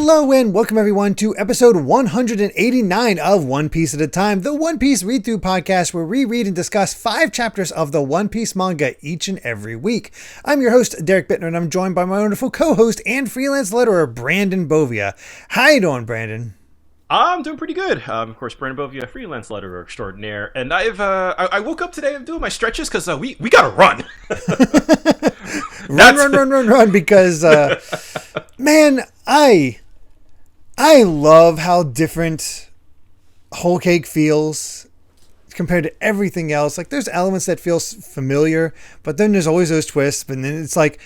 Hello and welcome everyone to episode 189 of One Piece at a Time, the One Piece read-through podcast where we read and discuss 5 chapters of the One Piece manga each and every week. I'm your host, Derrick Bittner, and I'm joined by my wonderful co-host and freelance letterer, Brandon Bovia. How you doing, Brandon? I'm doing pretty good. Of course, Brandon Bovia, freelance letterer extraordinaire, and I woke up today. I'm doing my stretches because we gotta run. run, because man, I love how different Whole Cake feels compared to everything else. Like, there's elements that feel familiar, but then there's always those twists. And then it's like,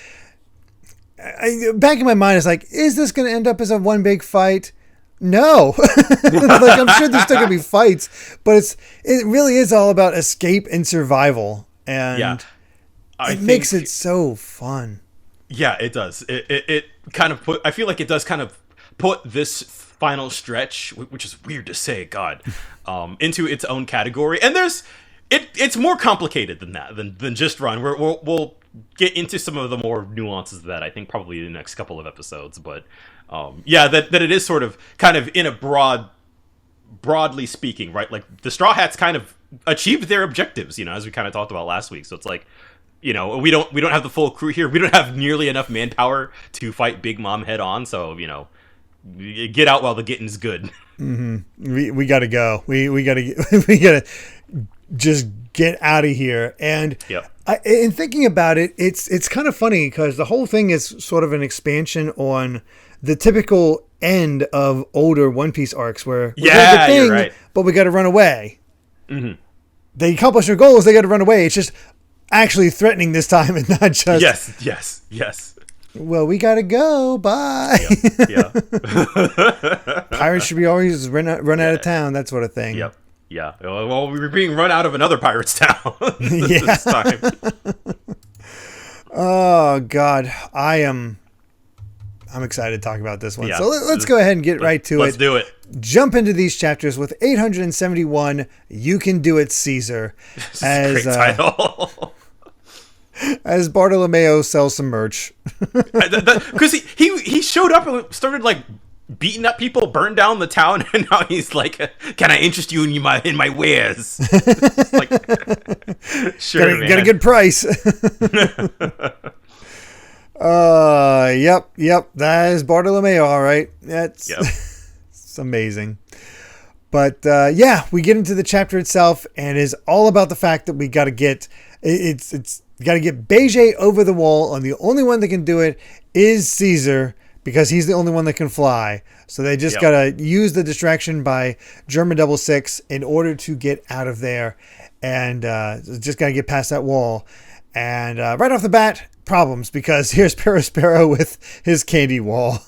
back in my mind, it's like, is this going to end up as a one big fight? No. Like, I'm sure there's still going to be fights, but it really is all about escape and survival. And yeah, it makes it so fun. Yeah, it does. It kind of I feel like it does kind of put this final stretch, which is weird to say, God, into its own category. And it's more complicated than that, than just run. We'll get into some of the more nuances of that, I think, probably in the next couple of episodes. But yeah, that it is sort of kind of in a broadly speaking, right? Like, the Straw Hats kind of achieved their objectives, as we kind of talked about last week. So it's like, we don't have the full crew here. We don't have nearly enough manpower to fight Big Mom head on. So, get out while the getting's good. Mm-hmm. We gotta go. We gotta just get out of here. And yep. In thinking about it, it's kind of funny because the whole thing is sort of an expansion on the typical end of older One Piece arcs where we got the thing, you're right, but we got to run away. Mm-hmm. They accomplish their goals. They got to run away. It's just actually threatening this time and not just yes. Well, we gotta go. Bye. Yeah. Pirates should be always run out of town. That sort of thing. Yep. Yeah. Well, we were being run out of another pirate's town this time. Oh God, I'm excited to talk about this one. Yeah. So let's go ahead and get right to it. Let's do it. Jump into these chapters with 871. You Can Do It, Caesar. This is a great title. As Bartolomeo sells some merch. Because he showed up and started like beating up people, burned down the town, and now he's like, "Can I interest you in my wares?" Like, sure, got a good price. Yep. That is Bartolomeo, all right. That's it's amazing. But yeah, we get into the chapter itself, and it's all about the fact that we got to get got to get Beige over the wall, and the only one that can do it is Caesar, because he's the only one that can fly. So they just got to use the distraction by German 66 in order to get out of there, and just got to get past that wall. And right off the bat, problems, because here's Perospero with his candy wall.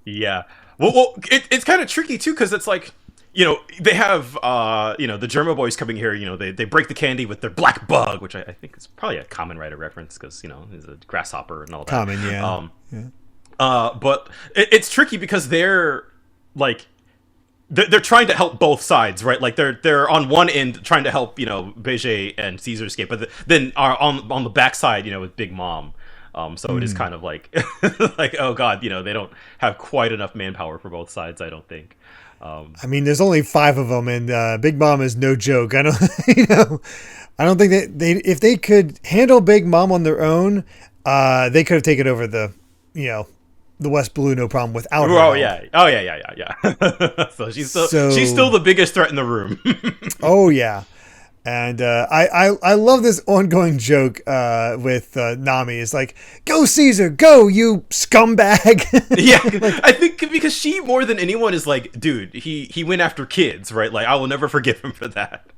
Yeah. Well, it's kind of tricky too, because it's like, they have, the German boys coming here, they break the candy with their black bug, which I think is probably a Kamen Rider reference because, he's a grasshopper and all that. Common, yeah. But it's tricky because they're like, they're trying to help both sides, right? Like they're on one end trying to help, Beige and Caesar escape, but then are on the backside, with Big Mom. So it is kind of like, like, oh God, they don't have quite enough manpower for both sides, I don't think. I mean, there's only 5 of them, and Big Mom is no joke. I don't, I don't think that if they could handle Big Mom on their own, they could have taken over the West Blue no problem without her. Oh yeah. So she's still the biggest threat in the room. Oh yeah. And I love this ongoing joke with Nami. It's like, go Caesar, go, you scumbag. Yeah, I think because she, more than anyone, is like, dude, he went after kids, right? Like, I will never forgive him for that.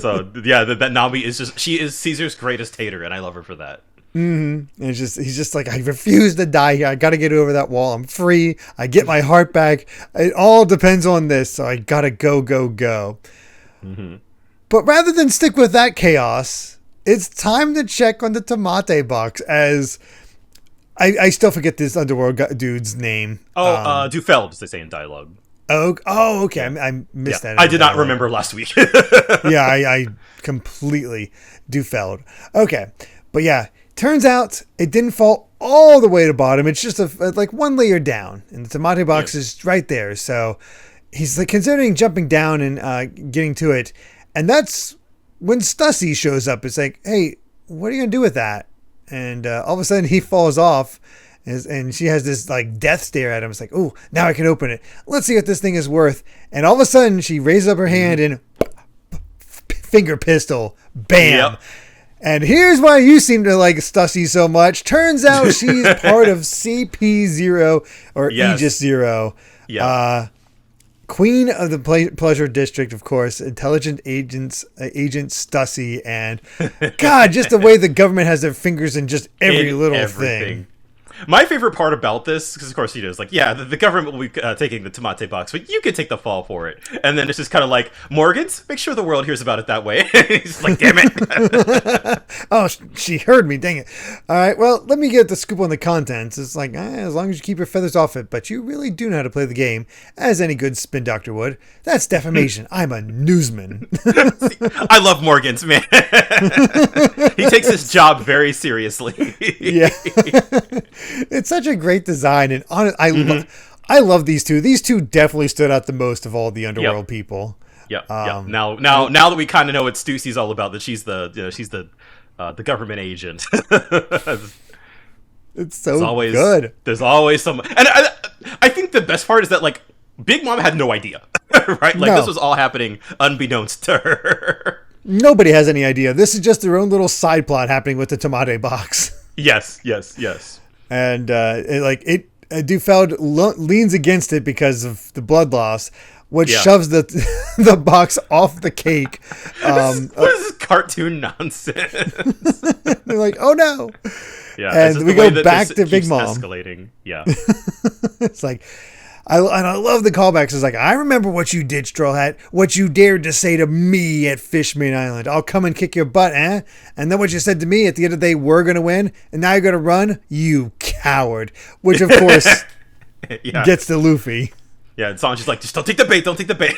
So yeah, that Nami she is Caesar's greatest hater, and I love her for that. Mm-hmm. And he's just like, I refuse to die here. I got to get over that wall. I'm free. I get my heart back. It all depends on this. So I got to go. Mm-hmm. But rather than stick with that chaos, it's time to check on the Tamate Box, as I still forget this underworld dude's name. Dufeld, as they say in dialogue. Oh, okay. I missed that. I did not remember last week. Yeah, I completely Dufeld. Okay. But yeah, turns out it didn't fall all the way to bottom. It's just like one layer down, and the Tamate Box is right there. So he's like considering jumping down and getting to it. And that's when Stussy shows up. It's like, hey, what are you going to do with that? And all of a sudden he falls off. And she has this like death stare at him. It's like, oh, now I can open it. Let's see what this thing is worth. And all of a sudden she raises up her hand and finger pistol. Bam. Yep. And here's why you seem to like Stussy so much. Turns out she's part of CP0 or Aegis Zero. Yeah. Queen of the Pleasure District, of course, intelligent agent Stussy, and God, just the way the government has their fingers in just every little thing. My favorite part about this, because of course it's like, the government will be taking the Tamate Box, but you can take the fall for it. And then it's just kind of like, Morgans, make sure the world hears about it that way. He's like, damn it. Oh, she heard me, dang it. All right, well, let me get the scoop on the contents. It's like, as long as you keep your feathers off it, but you really do know how to play the game, as any good spin doctor would. That's defamation. I'm a newsman. I love Morgans, man. He takes his job very seriously. Yeah. It's such a great design, and I love these two. These two definitely stood out the most of all the Underworld people. Yep. Now that we kind of know what Stussy's all about, that she's the government agent. It's so good. There's always some, and I think the best part is that like Big Mom had no idea, right? Like this was all happening unbeknownst to her. Nobody has any idea. This is just their own little side plot happening with the Tamate Box. Yes. And Dufeld leans against it because of the blood loss, which shoves the box off the cake. What is this cartoon nonsense? They're like, oh no. Yeah, and we go back to Big Mom. Escalating. Yeah. It's like, I love the callbacks. It's like, I remember what you did, Straw Hat. What you dared to say to me at Fishman Island. I'll come and kick your butt, eh? And then what you said to me at the end of the day, we're going to win. And now you're going to run? You coward. Which, of course, gets to Luffy. Yeah, and Sanji's like, just don't take the bait.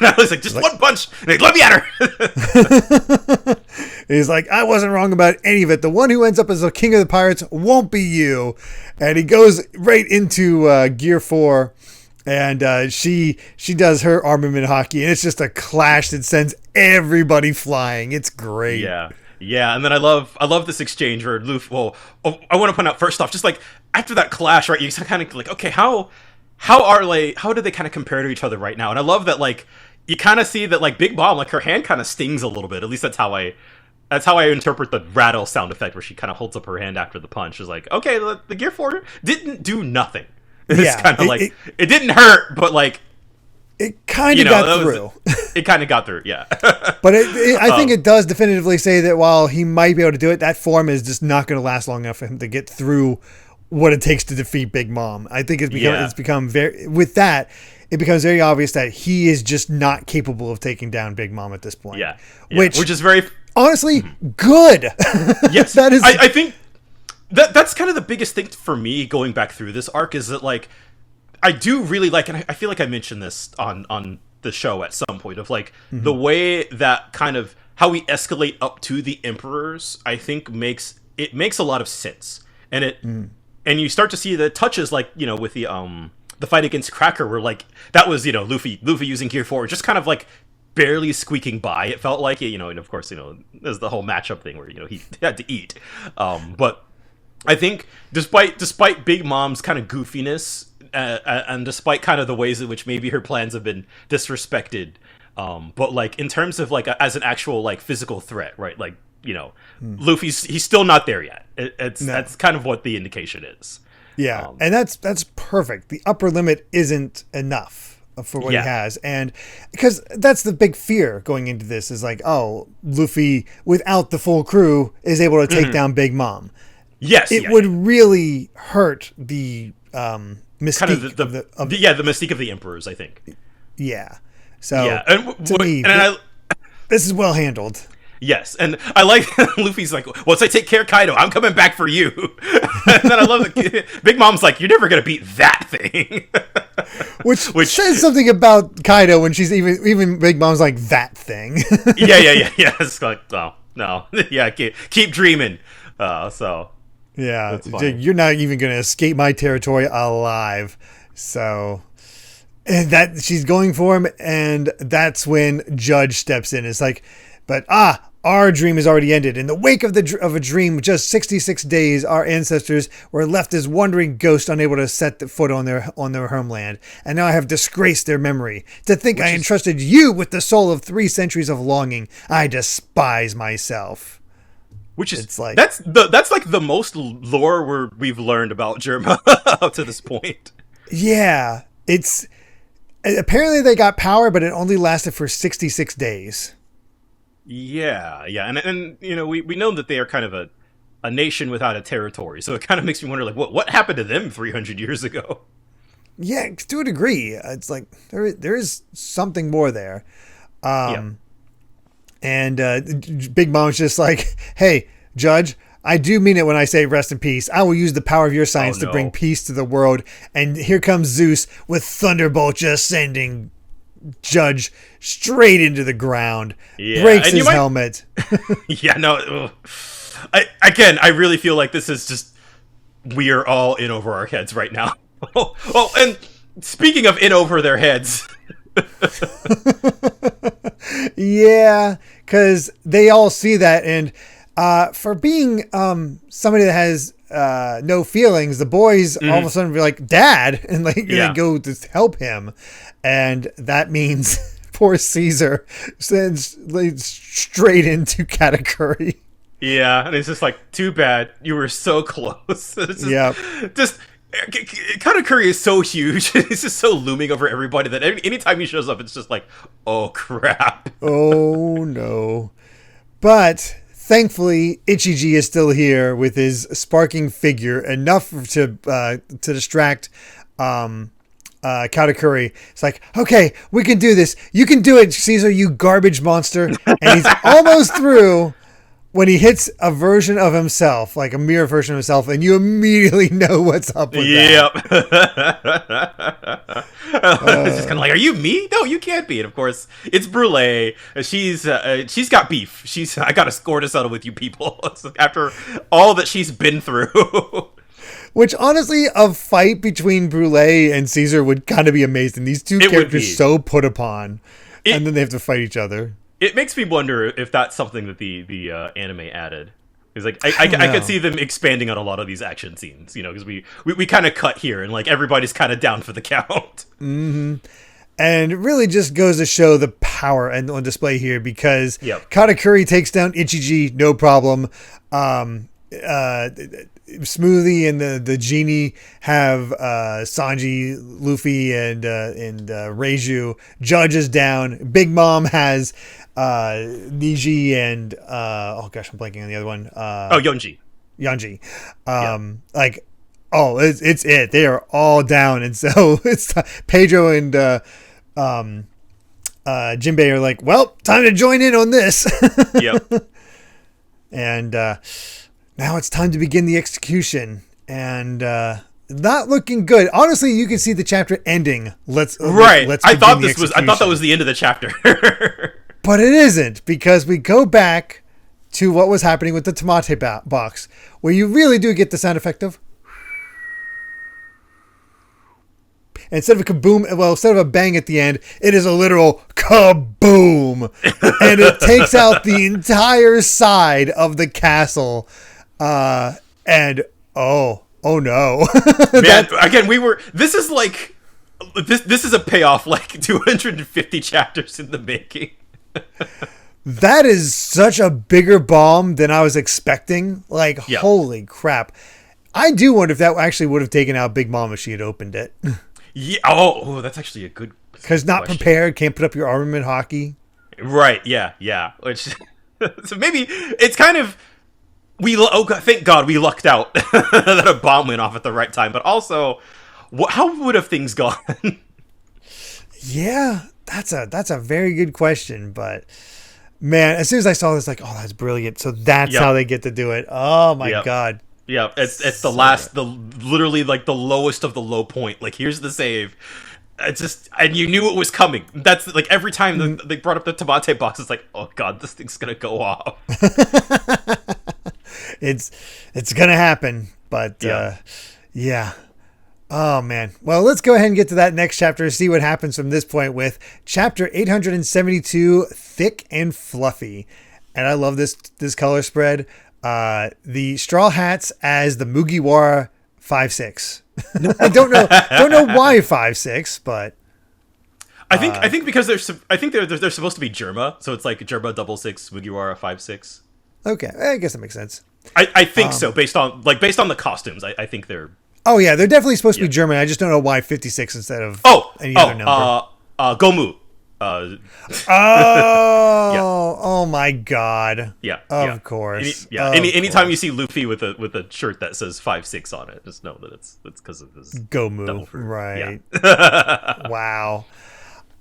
And I was like, just one punch. And like, let me at her. He's like, I wasn't wrong about any of it. The one who ends up as the king of the pirates won't be you. And he goes right into Gear 4. And she does her armament hockey, and it's just a clash that sends everybody flying. It's great. Yeah, and then I love this exchange where Luffy. Well, I want to point out first off, just like after that clash, right? You kind of like, okay, how do they kind of compare to each other right now? And I love that like you kind of see that like Big Mom, like her hand kind of stings a little bit. At least that's how I interpret the rattle sound effect, where she kind of holds up her hand after the punch. It's like, okay, the Gear 4 didn't do nothing. It's kind of like it didn't hurt, but like it kind of got through. It kind of got through, yeah. But I think it does definitively say that while he might be able to do it, that form is just not going to last long enough for him to get through what it takes to defeat Big Mom. I think it's become very, with that, it becomes very obvious that he is just not capable of taking down Big Mom at this point. Yeah. Which is very honestly good. Yes, that is. I think. That's kind of the biggest thing for me going back through this arc, is that like I do really like, and I feel like I mentioned this on the show at some point, of like the way that kind of how we escalate up to the emperors. I think makes a lot of sense, and and you start to see the touches like with the fight against Cracker, where like that was Luffy using Gear 4 just kind of like barely squeaking by. It felt like and of course there's the whole matchup thing where he had to eat, but I think despite Big Mom's kind of goofiness and despite kind of the ways in which maybe her plans have been disrespected, but like in terms of like as an actual like physical threat, right? Like he's still not there yet. That's kind of what the indication is. Yeah, and that's perfect. The upper limit isn't enough for what he has, and because that's the big fear going into this is like, oh, Luffy without the full crew is able to take down Big Mom. Yes, it would really hurt the mystique kind of the mystique of the emperors, I think. Yeah. So to me, this is well handled. Yes, and I like Luffy's like, once I take care of Kaido, I'm coming back for you. And then I love that Big Mom's like, you're never gonna beat that thing. which says something about Kaido when she's even Big Mom's like, that thing. Yeah. It's like, oh no, yeah, keep dreaming. So. Yeah, you're not even going to escape my territory alive. So, and that she's going for him, and that's when Judge steps in. It's like, but our dream has already ended. In the wake of a dream, just 66 days, our ancestors were left as wandering ghosts, unable to set the foot on their homeland. And now I have disgraced their memory. To think I entrusted you with the soul of 3 centuries of longing, I despise myself. Which is like that's like the most lore we've learned about Germa up to this point. Yeah, it's apparently they got power, but it only lasted for 66 days. Yeah, and you know we know that they are kind of a nation without a territory, so it kind of makes me wonder like what happened to them 300 years ago. Yeah, to a degree, it's like there is something more there. And Big Mom's just like, hey, Judge, I do mean it when I say rest in peace. I will use the power of your science to bring peace to the world. And here comes Zeus with Thunderbolt just sending Judge straight into the ground. Yeah. Breaks his helmet. Yeah, no. I really feel like this is just, we are all in over our heads right now. Oh, and speaking of in over their heads... Yeah, because they all see that, and for being somebody that has no feelings, the boys all of a sudden be like, "Dad," and they go to help him, and that means poor Caesar sends straight into Katakuri. Yeah, and it's just like, too bad, you were so close. Just Katakuri is so huge. He's just so looming over everybody that anytime he shows up, it's just like, oh crap. Oh no. But thankfully, Ichiji is still here with his sparking figure, enough to distract Katakuri. It's like, okay, we can do this. You can do it, Caesar, you garbage monster. And he's almost through when he hits a version of himself, like a mirror version of himself, and you immediately know what's up with that. It's just kind of like, are you me? No, you can't be. And of course, it's Brule. She's got beef. I got a score to settle with you people after all that she's been through. Which, honestly, a fight between Brule and Caesar would kind of be amazing. These two characters so put upon, and then they have to fight each other. It makes me wonder if that's something that the anime added. It's like I could see them expanding on a lot of these action scenes, you know, because we kind of cut here and like everybody's kind of down for the count. Mm-hmm. And it really just goes to show the power on display here, because Katakuri takes down Ichiji, no problem. Smoothie and the genie have Sanji, Luffy, and Reiju. Judge is down. Big Mom has Niji and I'm blanking on the other one. Yonji. It's it. They are all down, and so it's Pedro and Jinbei are like, well, time to join in on this. Yep. And now it's time to begin the execution, and not looking good. Honestly, you can see the chapter ending. Let's I thought that was the end of the chapter. But it isn't, because we go back to what was happening with the Tamate Box, where you really do get the sound effect of, instead of a kaboom, instead of a bang at the end, it is a literal kaboom, and it takes out the entire side of the castle. And oh no, man! Again, this is like this is a payoff like 250 chapters in the making. That is such a bigger bomb than I was expecting. Like, holy crap! I do wonder if that actually would have taken out Big Mom if she had opened it. Yeah. Oh, that's actually a good. Because not prepared, can't put up your armament hockey. Right. Yeah. Which so maybe it's kind of. Thank God we lucked out that a bomb went off at the right time. But also, how would have things gone? Yeah, that's a very good question. But man, as soon as I saw this, like, oh, that's brilliant. So that's how they get to do it. Oh my God. Yeah, it's the last, literally like the lowest of the low point. Like, here's the save. It's just, and you knew it was coming. That's like every time they brought up the Tamate Box, it's like, oh God, this thing's gonna go off. it's gonna happen. But yeah. Oh man. Well, let's go ahead and get to that next chapter and see what happens from this point with chapter 872, Thick and Fluffy. And I love this color spread. The Straw Hats as the Mugiwara 5/6. I don't know why 5/6, but I think because they're supposed to be Germa, so it's like Germa 6/6, Mugiwara 5/6. Okay, I guess that makes sense. I think so, based on the costumes. I think they're. Oh yeah, they're definitely supposed to be German. I just don't know why 56 instead of any other number. Gomu. Oh my god. Yeah. Of course. Anytime you see Luffy with a shirt that says 5/6 on it, just know that it's because of his Gomu. Right. Yeah. Wow.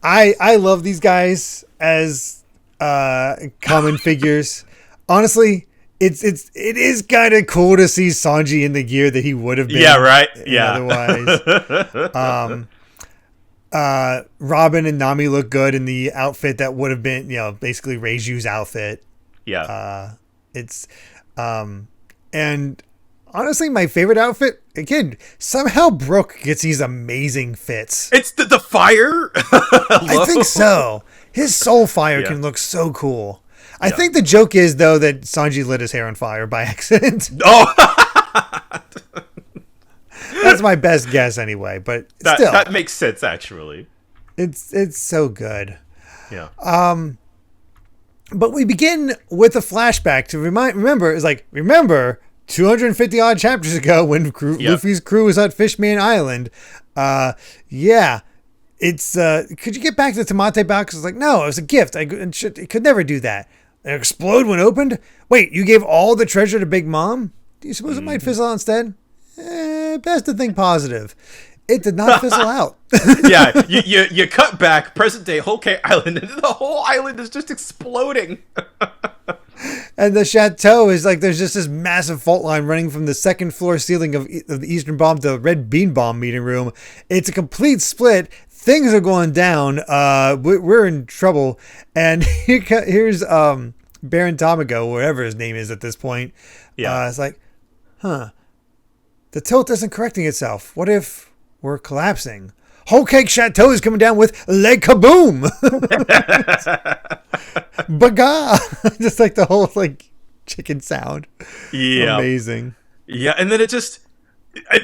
I love these guys as common figures. Honestly, it is kind of cool to see Sanji in the gear that he would have been. Yeah, right. Otherwise. Robin and Nami look good in the outfit that would have been, basically Reiju's outfit. Yeah. And honestly, my favorite outfit, again, somehow Brook gets these amazing fits. It's the fire. I think so. His soul fire can look so cool. I think the joke is, though, that Sanji lit his hair on fire by accident. Oh! That's my best guess anyway, but still. That makes sense, actually. It's so good. Yeah. But we begin with a flashback to remember 250 odd chapters ago when Luffy's crew was at Fishman Island. It's could you get back to the Tamate Box? It's like, no, it was a gift. It could never do that. It explode when opened? Wait, you gave all the treasure to Big Mom? Do you suppose it might fizzle out instead? Best to think positive. It did not fizzle out. Yeah, you cut back present day Whole Cake Island, and the whole island is just exploding. And the chateau is like, there's just this massive fault line running from the second floor ceiling of the Eastern Bomb to the Red Bean Bomb meeting room. It's a complete split. Things are going down. We're in trouble. And here's Baron Tamago, whatever his name is at this point. Yeah, it's like, the tilt isn't correcting itself. What if we're collapsing? Whole Cake Chateau is coming down with leg kaboom. Baga. Just like the whole chicken sound. Yeah. Amazing. Yeah, and then it just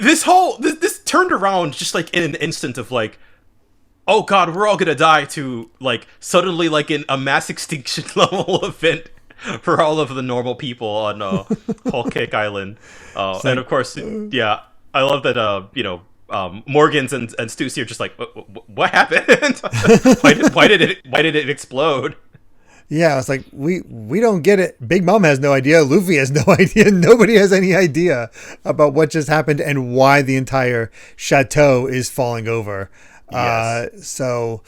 this turned around just like in an instant of like, oh god, we're all gonna die, to like suddenly like in a mass extinction level event for all of the normal people on Whole Cake Island. And of course, I love that Morgans and Stussy are just like, what happened? why did it explode? Yeah, it's like we don't get it. Big Mom has no idea. Luffy has no idea. Nobody has any idea about what just happened and why the entire chateau is falling over. Yes. So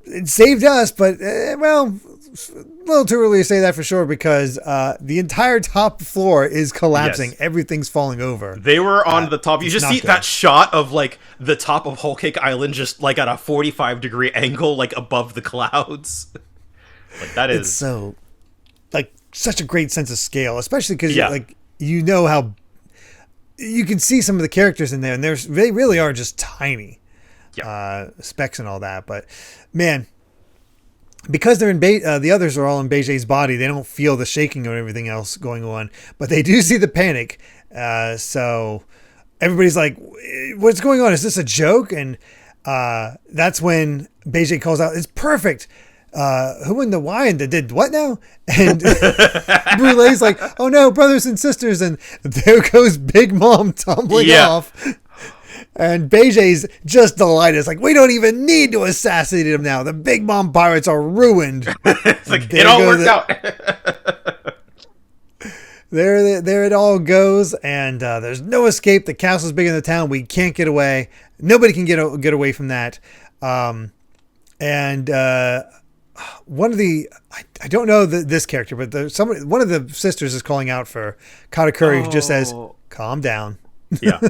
it saved us, but a little too early to say that for sure, because the entire top floor is collapsing. Yes. Everything's falling over. They were on the top. You just see that shot of like the top of Whole Cake Island just like at a 45-degree angle, like above the clouds. Like that is, it's so like such a great sense of scale, especially because how you can see some of the characters in there, and they really are just tiny. Yeah. Specs and all that, but man, because they're in the others are all in Beige's body, they don't feel the shaking or everything else going on, but they do see the panic. So everybody's like, "What's going on? Is this a joke?" And that's when Beige calls out, "It's perfect. Who in the why and did what now?" And Brulee's like, "Oh no, brothers and sisters!" And there goes Big Mom tumbling off. And Beige's just delighted. It's like, we don't even need to assassinate him now. The Big Mom pirates are ruined. It's like, it all worked out. There it all goes, and there's no escape. The castle's bigger than the town. We can't get away. Nobody can get away from that. And one of the, I don't know this character, but one of the sisters is calling out for Katakuri, who just says, "Calm down." Yeah,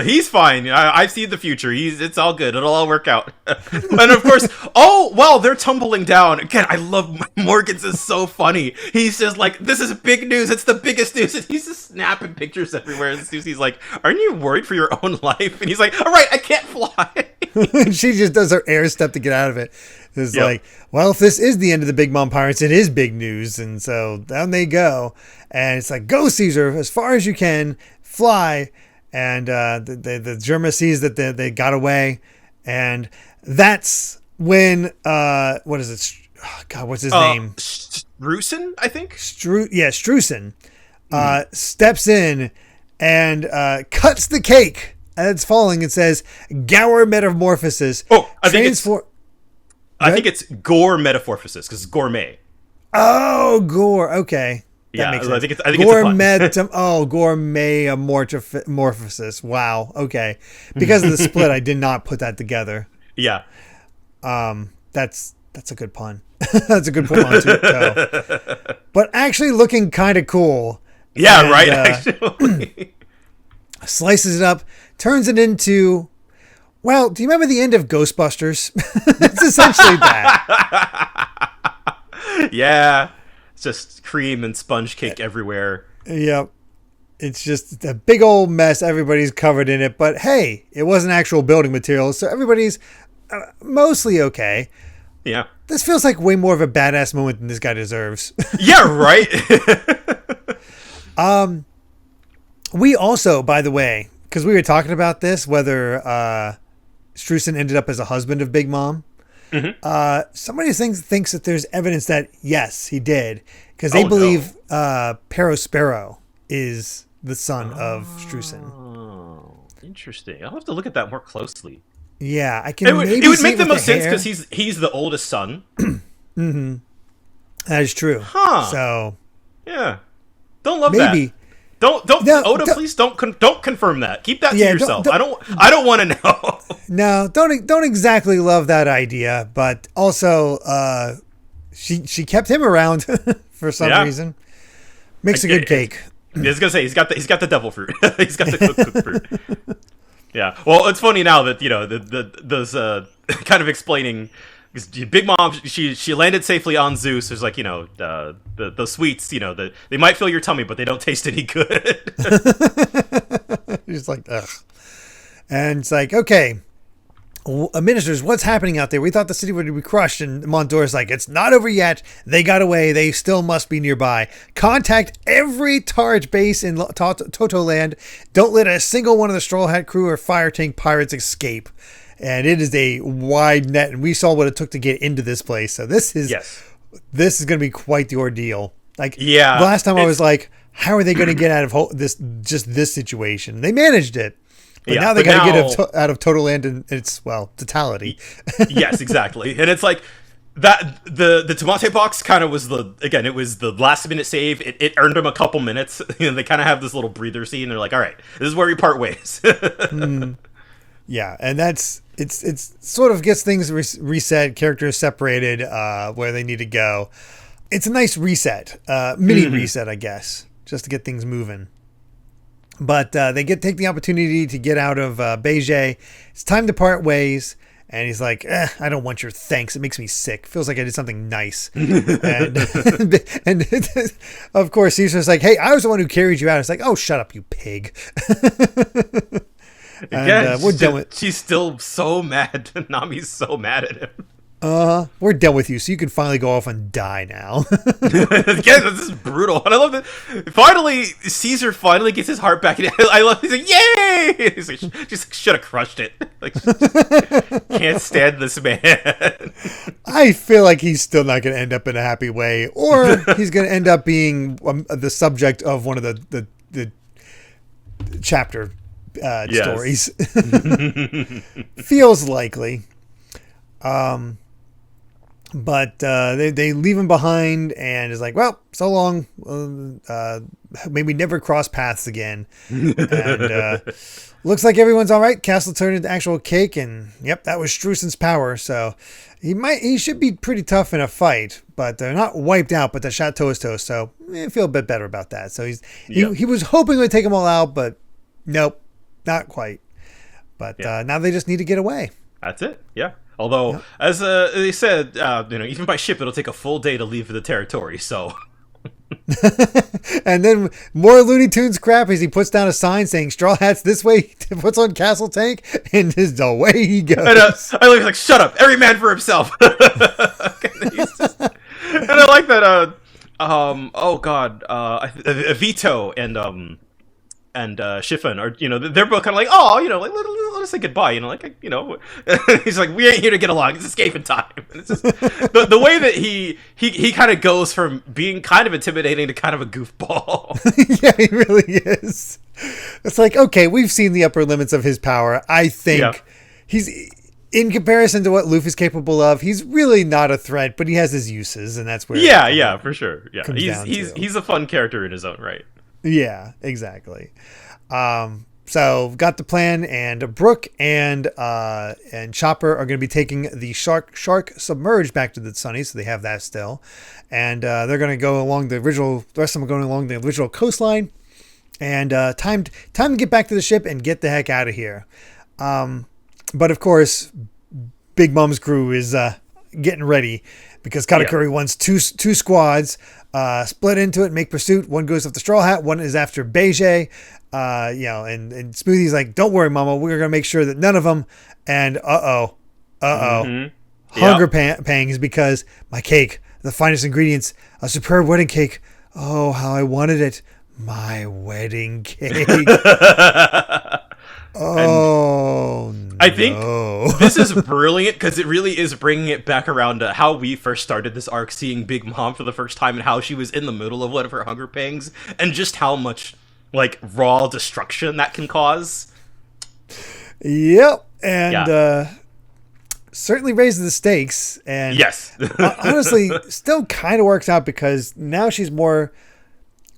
he's fine. I've seen the future. It's all good. It'll all work out. And of course, oh well, they're tumbling down again. I love Morgan's is so funny. He's just like, this is big news. It's the biggest news. And he's just snapping pictures everywhere. And Susie's like, aren't you worried for your own life? And he's like, all right, I can't fly. She just does her air step to get out of it. It's like, well, if this is the end of the Big Mom Pirates, it is big news. And so down they go. And it's like, go, Caesar, as far as you can. Fly, and the Germa sees that they got away, and that's when what is it? Oh, God, what's his name? Strusen, I think. Strusen steps in and cuts the cake as it's falling and says, "Gour metamorphosis." Oh, I think it's gore metamorphosis because gourmet. Oh, gore. Okay. That makes sense. I think it's a pun. Gourmet amorphosis. Wow. Okay. Because of the split, I did not put that together. Yeah. That's a good pun. That's a good pun too. But actually looking kind of cool. Yeah, and, right? Actually. Slices it up, turns it into, well, do you remember the end of Ghostbusters? It's essentially that. Yeah. It's just cream and sponge cake everywhere. Yep. It's just a big old mess. Everybody's covered in it. But hey, it wasn't actual building materials, so everybody's mostly okay. Yeah. This feels like way more of a badass moment than this guy deserves. Yeah, right? We also, by the way, because we were talking about this, whether Strusen ended up as a husband of Big Mom. Mm-hmm. Somebody thinks that there's evidence that yes, he did, because they believe Perospero is the son of Strusen. Oh, interesting. I'll have to look at that more closely. Yeah, I can. It would make the most sense because he's the oldest son. Mm-hmm. That is true. Huh. So yeah, don't love that. Oda, please don't confirm that. Keep that to yourself. I don't want to know. No, don't exactly love that idea, but also she kept him around for some reason. Makes a good cake. I was gonna say he's got the devil fruit. He's got the cooked fruit. Yeah. Well, it's funny now that those kind of explaining. Big Mom, she landed safely on Zeus. There's like, the sweets, they might fill your tummy, but they don't taste any good. He's like, ugh. And it's like, okay, ministers, what's happening out there? We thought the city would be crushed. And Montour's like, it's not over yet. They got away. They still must be nearby. Contact every Targe base in Toto Land. Don't let a single one of the Straw Hat crew or Fire Tank pirates escape. And it is a wide net, and we saw what it took to get into this place. So this is going to be quite the ordeal. Like, last time I was like, how are they going to get out of this situation? They managed it, but now they got to get out of Total Land and its totality. Yes, exactly. And it's like that. The Tamate Box kind of was it was the last minute save. It earned them a couple minutes. They kind of have this little breather scene. They're like, all right, this is where we part ways. Yeah, and it's sort of gets things reset, characters separated where they need to go. It's a nice reset, mini reset, I guess, just to get things moving. But they take the opportunity to get out of Beijing. It's time to part ways. And he's like, I don't want your thanks. It makes me sick. Feels like I did something nice. and of course, he's just like, hey, I was the one who carried you out. It's like, oh, shut up, you pig. Again, we're done with. She's still so mad. Nami's so mad at him. We're done with you, so you can finally go off and die now. Again, this is brutal. And I love that. Finally, Caesar finally gets his heart back. I love. He's like, "Yay!" He's like, "Just should have crushed it." Like, can't stand this man. I feel like he's still not going to end up in a happy way, or he's going to end up being the subject of one of the chapter stories. Feels likely. But they leave him behind, and is like, well, so long. Maybe never cross paths again. And looks like everyone's all right. Castle turned into actual cake, and yep, that was Strusen's power. So he should be pretty tough in a fight, but they're not wiped out. But the chateau is toast, so I feel a bit better about that. So he was hoping to take them all out, but Nope, not quite. But now they just need to get away. That's it. Yeah. Although, as they said, even by ship, it'll take a full day to leave the territory. So. And then more Looney Tunes crap as he puts down a sign saying "Straw Hats this way." Puts on Castle Tank, and just away he goes. And, I like, shut up, every man for himself. And I like that. Vito and Shiffan are, they're both kind of like, oh, let us say goodbye, he's like, we ain't here to get along, it's escaping time. And it's just the way that he kind of goes from being kind of intimidating to kind of a goofball. Yeah, he really is. It's like, okay, we've seen the upper limits of his power. I think he's, in comparison to what Luffy's capable of, he's really not a threat, but he has his uses, and that's where for sure. Yeah, he's a fun character in his own right. Yeah, exactly. So got the plan, and Brook and Chopper are going to be taking the shark submerged back to the Sunny, so they have that still, and they're going to go along the rest of them are going along the original coastline, and time to get back to the ship and get the heck out of here. But of course, Big Mom's crew is getting ready because Katakuri wants two squads. Split into it, make pursuit. One goes after Straw Hat, one is after Beige. And Smoothie's like, don't worry, Mama, we're gonna make sure that none of them. And hunger pangs because my cake, the finest ingredients, a superb wedding cake. Oh, how I wanted it, my wedding cake. Oh, I think this is brilliant because it really is bringing it back around to how we first started this arc, seeing Big Mom for the first time and how she was in the middle of one of her hunger pangs and just how much raw destruction that can cause. Yep. And certainly raises the stakes. And yes. Honestly, still kind of works out because now she's more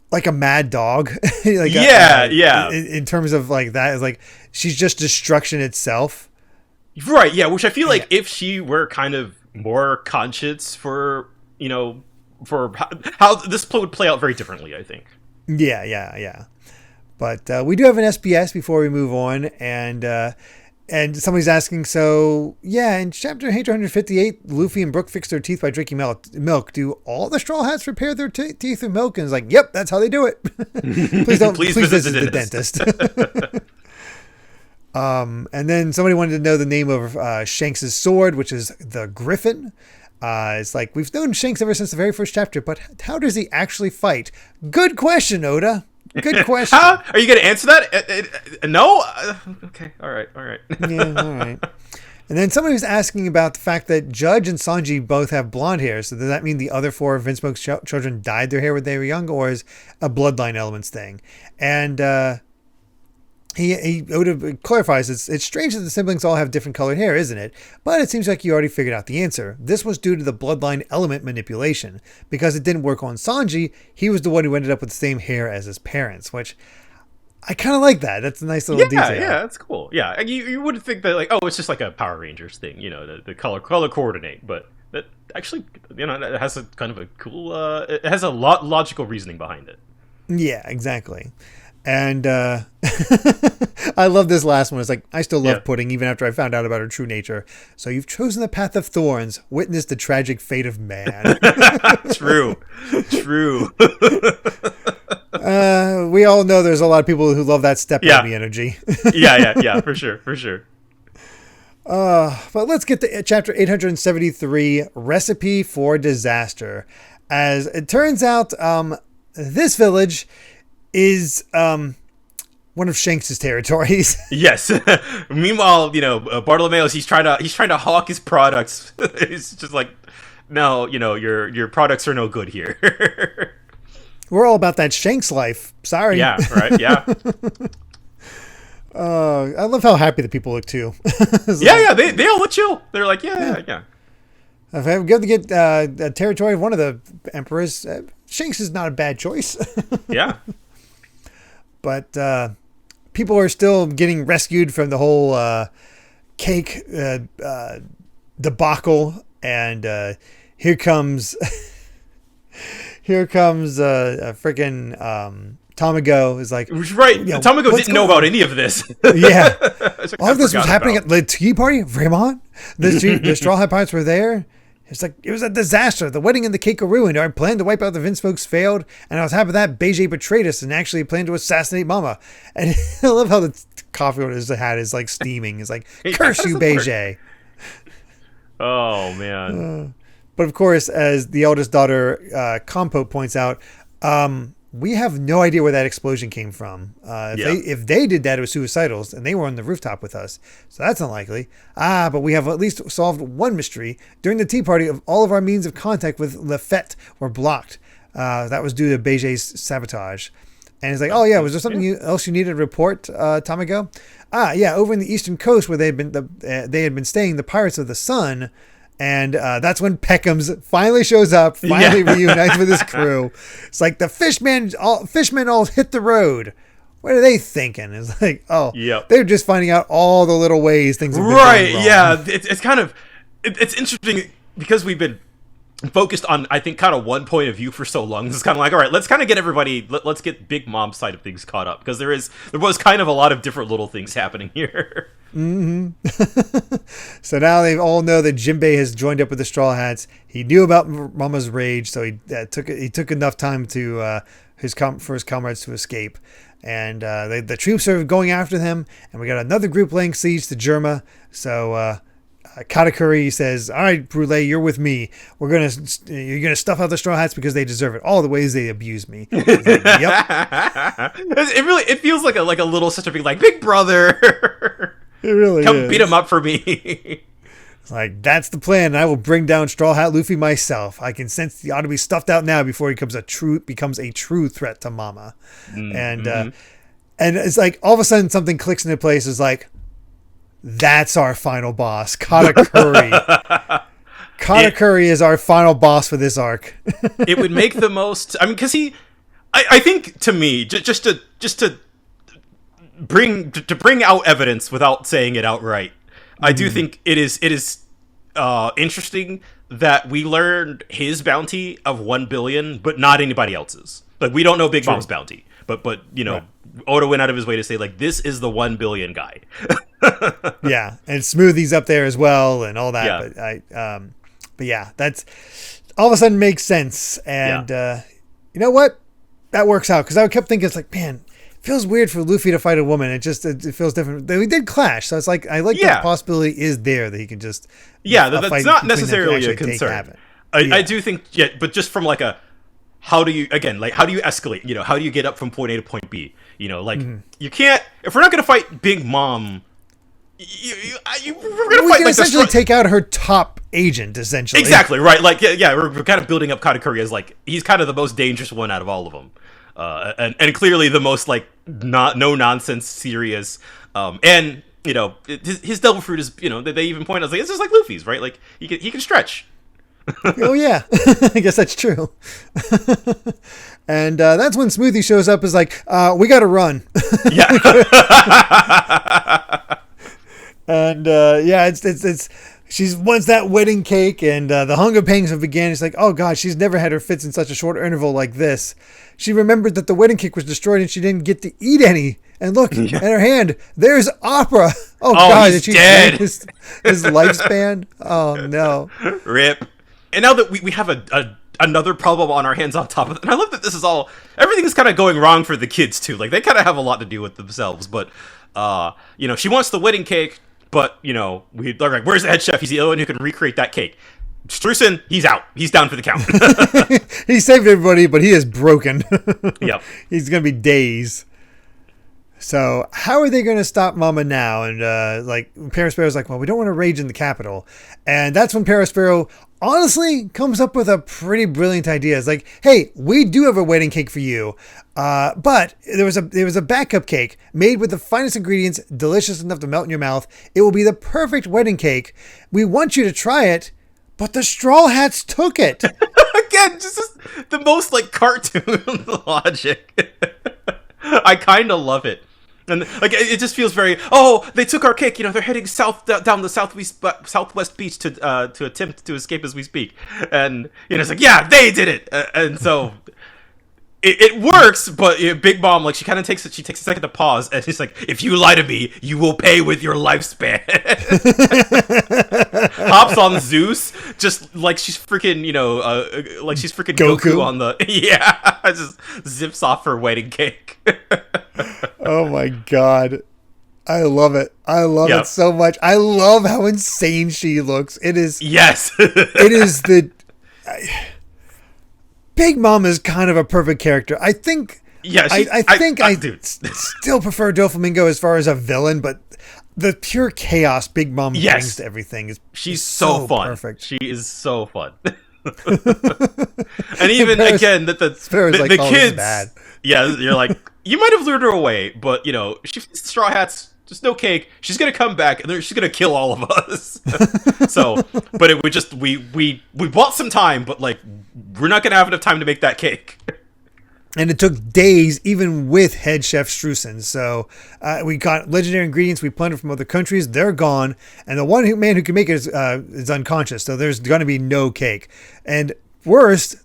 like a mad dog. In terms of that is she's just destruction itself. Right, yeah, which I feel like if she were kind of more conscious for how this would play out very differently, I think. Yeah. But we do have an SPS before we move on, and somebody's asking, in chapter 858, Luffy and Brook fix their teeth by drinking milk. Do all the Straw Hats repair their teeth with milk? And it's like, yep, that's how they do it. please visit the dentist. And then somebody wanted to know the name of Shanks' sword, which is the Griffin. It's like, we've known Shanks ever since the very first chapter, but how does he actually fight? Good question, Oda. Good question. How? Are you going to answer that? No? Okay. All right. Yeah, all right. And then somebody was asking about the fact that Judge and Sanji both have blonde hair. So does that mean the other four of Vinsmoke's children dyed their hair when they were young, or is a bloodline elements thing? And he clarifies it's strange that the siblings all have different colored hair, isn't it? But it seems like you already figured out the answer. This was due to the bloodline element manipulation. Because it didn't work on Sanji, he was the one who ended up with the same hair as his parents, which I kind of like that. That's a nice little detail. Yeah, that's cool. Yeah, you would think that it's just like a Power Rangers thing, the color coordinate, but that actually, it has a kind of a cool, it has a logical reasoning behind it. Yeah, exactly. And I love this last one. It's like, I still love Pudding even after I found out about her true nature. So you've chosen the path of thorns, witnessed the tragic fate of man. True. We all know there's a lot of people who love that step on the energy. yeah, for sure. But let's get to chapter 873, Recipe for Disaster. As it turns out, this village is one of Shanks' territories. Yes. Meanwhile, Bartolomeo's he's trying to hawk his products. He's just like, no, your products are no good here. We're all about that Shanks life. Sorry. Yeah. Right. Yeah. I love how happy the people look too. They all look chill. They're like, yeah. If I'm going to get a territory of one of the emperors, Shanks is not a bad choice. Yeah. But people are still getting rescued from the whole cake debacle, and here comes a freaking Tamago is like, right. Tamago didn't know about any of this. Yeah. All of this was happening at the tea party? Fremont? The Straw Hat Pirates were there? It's like, it was a disaster. The wedding and the cake are ruined. Our plan to wipe out the Vinsmokes failed. And on top of that, Beige betrayed us and actually planned to assassinate Mama. And I love how the coffee on his hat is like steaming. It's like, curse you, Beige. Oh, man. But of course, as the eldest daughter, Compote, points out, we have no idea where that explosion came from. If they did that, it was suicidals, and they were on the rooftop with us. So that's unlikely. But we have at least solved one mystery. During the tea party, all of our means of contact with Lafette were blocked. That was due to Beige's sabotage. And he's like, oh, yeah, was there something else you needed to report, Tamago? Yeah, over in the eastern coast where they had been staying, the Pirates of the Sun. And that's when Peckham's finally shows up, finally reunites with his crew. It's like the fishmen all hit the road. What are they thinking? It's like, they're just finding out all the little ways things have been going wrong. Yeah. It's kind of, it's interesting because we've been focused on, I think, kind of one point of view for so long. It's kind of like, all right, let's kind of get everybody, let's get Big Mom's side of things caught up, because there was kind of a lot of different little things happening here. Mm-hmm. So now they all know that Jinbei has joined up with the Straw Hats. He knew about Mama's rage, so he took enough time to for his comrades to escape. And the troops are going after them, and we got another group laying siege to Germa. So Katakuri says, all right, Brule, you're with me. You're gonna stuff out the Straw Hats because they deserve it. All the ways they abuse me. Like, yep. It feels like a little sister being like, big brother. It really Come beat him up for me. It's like, that's the plan. I will bring down Straw Hat Luffy myself. I can sense he ought to be stuffed out now before he becomes a true threat to Mama. And it's like all of a sudden something clicks into place. It's like, that's our final boss, Katakuri. Katakuri is our final boss for this arc. It would make the most. I mean, because I think to me, just to bring out evidence without saying it outright, I do think it is interesting that we learned his bounty of 1 billion, but not anybody else's. Like, we don't know Big Mom's bounty, but Oda went out of his way to say, like, this is the 1 billion guy. Yeah, and Smoothie's up there as well and all that. Yeah. But yeah, that's all of a sudden makes sense. And you know what? That works out, because I kept thinking, it's like, man, it feels weird for Luffy to fight a woman. It feels different. We did clash, so it's like, I like that possibility is there that he can just that's not necessarily a concern. I do think, but just from like a, how do you escalate? How do you get up from point A to point B? You can't, if we're not going to fight Big Mom, we're going to fight, can essentially take out her top agent, essentially. Exactly, right. Like, we're kind of building up Katakuri as, like, he's kind of the most dangerous one out of all of them. And clearly the most, like, no nonsense, serious. And, his devil fruit is, they even point out, like, it's just like Luffy's, right? Like, he can stretch. Oh, yeah. I guess that's true. And that's when Smoothie shows up, is like, we got to run. Yeah. And it's she wants that wedding cake, and the hunger pangs have began. It's like, oh god, she's never had her fits in such a short interval like this. She remembered that the wedding cake was destroyed and she didn't get to eat any. And look, in her hand, there's Opera. Oh god, he's dead. His lifespan. Oh no. Rip. And now that we have another problem on our hands on top of it, and I love that everything is kind of going wrong for the kids too. Like, they kind of have a lot to do with themselves, but she wants the wedding cake. But, they're like, where's the head chef? He's the only one who can recreate that cake. Streusen, he's out. He's down for the count. He saved everybody, but he is broken. Yep. He's going to be dazed. So how are they going to stop Mama now? And Parasparrow's like, well, we don't want to rage in the capital. And that's when Parasparrow honestly comes up with a pretty brilliant idea. It's like, hey, we do have a wedding cake for you. But there was a backup cake made with the finest ingredients, delicious enough to melt in your mouth. It will be the perfect wedding cake. We want you to try it, but the Straw Hats took it. Again, just the most like cartoon logic. I kind of love it. And like, it just feels very, they took our cake, they're heading south down the southwest beach to attempt to escape as we speak. And it's like, yeah, they did it. And so it works, but Big Mom, like, she kind of takes a second to pause, and she's like, "If you lie to me, you will pay with your lifespan." Hops on Zeus, just like she's freaking, like she's freaking Goku on the just zips off her wedding cake. Oh my god. I love it. I love it so much. I love how insane she looks. It is. Yes. It is the. Big Mom is kind of a perfect character. I think. Yeah, I think I still prefer Doflamingo as far as a villain, but the pure chaos Big Mom brings to everything is. She's so fun. Perfect. She is so fun. And even Paris, again that the kids. Bad. Yeah, you're like, you might have lured her away, but she feeds the Straw Hats. Just no cake. She's gonna come back and she's gonna kill all of us. So, but it would just we bought some time, but like we're not gonna have enough time to make that cake. And it took days, even with head chef Streusen. So we got legendary ingredients we planted from other countries. They're gone, and the man who can make it is unconscious. So there's gonna be no cake. And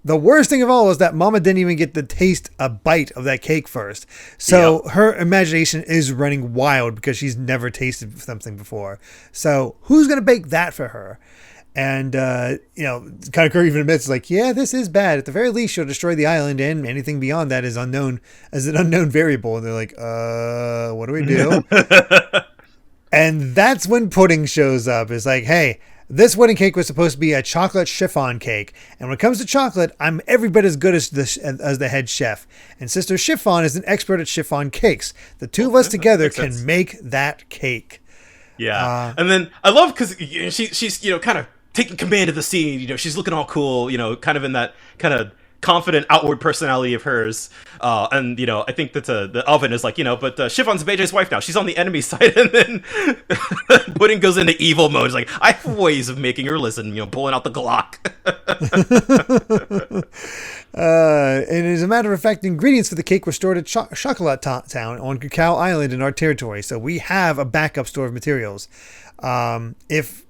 the worst thing of all is that Mama didn't even get to taste a bite of that cake first. So her imagination is running wild because she's never tasted something before. So who's going to bake that for her? And, Katakuri even admits, like, yeah, this is bad. At the very least, she'll destroy the island, and anything beyond that is unknown as an unknown variable. And they're like, what do we do? And that's when Pudding shows up. It's like, hey, this wedding cake was supposed to be a chocolate chiffon cake. And when it comes to chocolate, I'm every bit as good as the head chef. And Sister Chiffon is an expert at chiffon cakes. The two of us together can make that cake. Yeah. And then I love because she's kind of taking command of the scene. She's looking all cool, kind of in that kind of confident outward personality of hers. And I think that the oven is like, but Chiffon's BJ's wife now. She's on the enemy side. And then Pudding goes into evil mode. It's like, I have ways of making her listen, pulling out the Glock. And as a matter of fact, ingredients for the cake were stored at Chocolat Town on Cacao Island in our territory. So we have a backup store of materials. If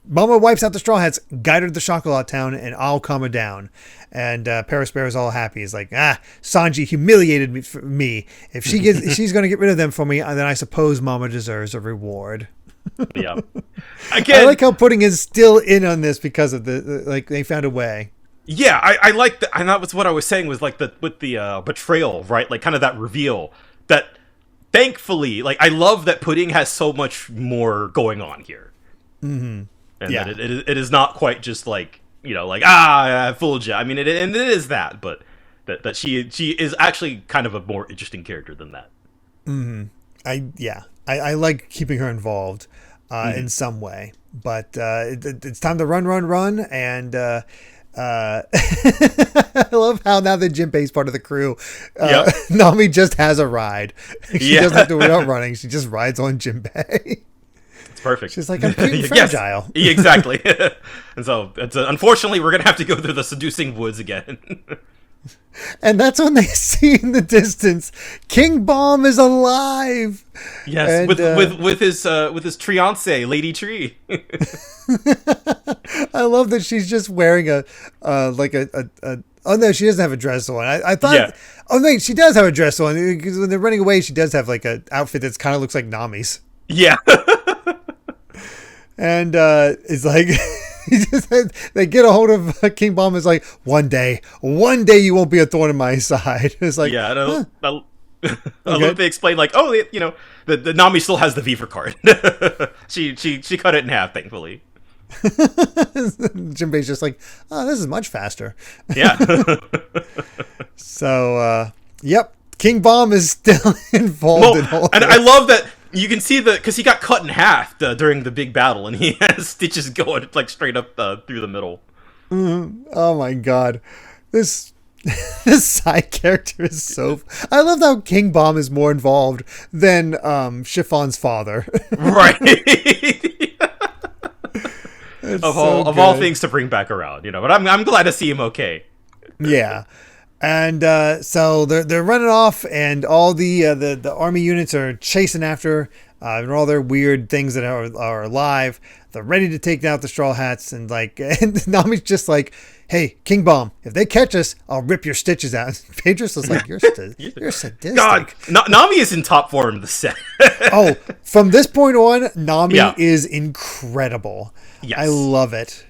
Mama wipes out the Straw Hats, guide her to the Chocolat Town, and I'll calm her down. And Paris Bear is all happy. He's like, Sanji humiliated me. If she's going to get rid of them for me, then I suppose Mama deserves a reward. Yeah. Again, I like how Pudding is still in on this because of they found a way. Yeah, I like that, and that was what I was saying was like with the betrayal, right? Like kind of that reveal that. Thankfully, like I love that Pudding has so much more going on here. Mm-hmm. And that it is not quite just like I fooled you. I mean, it is that, but that she is actually kind of a more interesting character than that. Mm-hmm. I like keeping her involved in some way, but it's time to run, and. I love how now that Jinbei's part of the crew, Nami just has a ride. She doesn't have to worry about running. She just rides on Jinbei. It's perfect. She's like, I'm cute and fragile. Yes, exactly. And so, unfortunately, we're going to have to go through the seducing woods again. And that's when they see in the distance King Bomb is alive. Yes, and, with his fiancée, Lady Tree. I love that she's just wearing a oh no, she doesn't have a dress on. I thought. Yeah. Oh no, she does have a dress on because when they're running away, she does have like an outfit that's kind of looks like Nami's. Yeah. And it's like. They get a hold of King Bomb. Is like one day you won't be a thorn in my side. It's like I love they explain like the Nami still has the Viver card. she cut it in half, thankfully. Jinbei's just like, oh, this is much faster. Yeah. So King Bomb is still involved in all. And I love that. You can see because he got cut in half during the big battle, and he has stitches going like straight up through the middle. Mm-hmm. Oh my god, this side character is so. I love how King Bomb is more involved than Chiffon's father. Right. of all things to bring back around, But I'm glad to see him okay. Yeah. And so they're running off, and all the army units are chasing after and all their weird things that are alive. They're ready to take out the Straw Hats, and Nami's just like, hey, King Bomb, if they catch us, I'll rip your stitches out. Phaedrus was like, you're sadistic. God, Nami is in top form in the set. Oh, from this point on, Nami is incredible. Yes. I love it.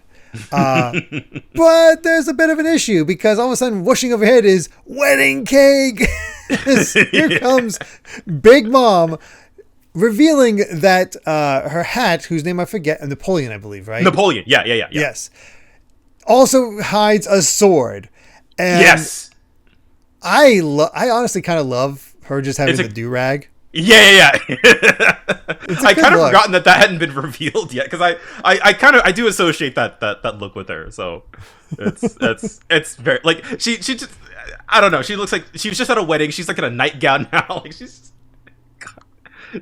But there's a bit of an issue because all of a sudden whooshing overhead is wedding cake. Here comes Big Mom revealing that her hat, whose name I forget, Napoleon, I believe, right? Napoleon. Yeah. Yes. Also hides a sword. And yes. I honestly kind of love her just having the do-rag. Yeah. I kind of forgotten that hadn't been revealed yet because I do associate that look with her. So it's very like she just, I don't know. She looks like she was just at a wedding. She's like in a nightgown now. Like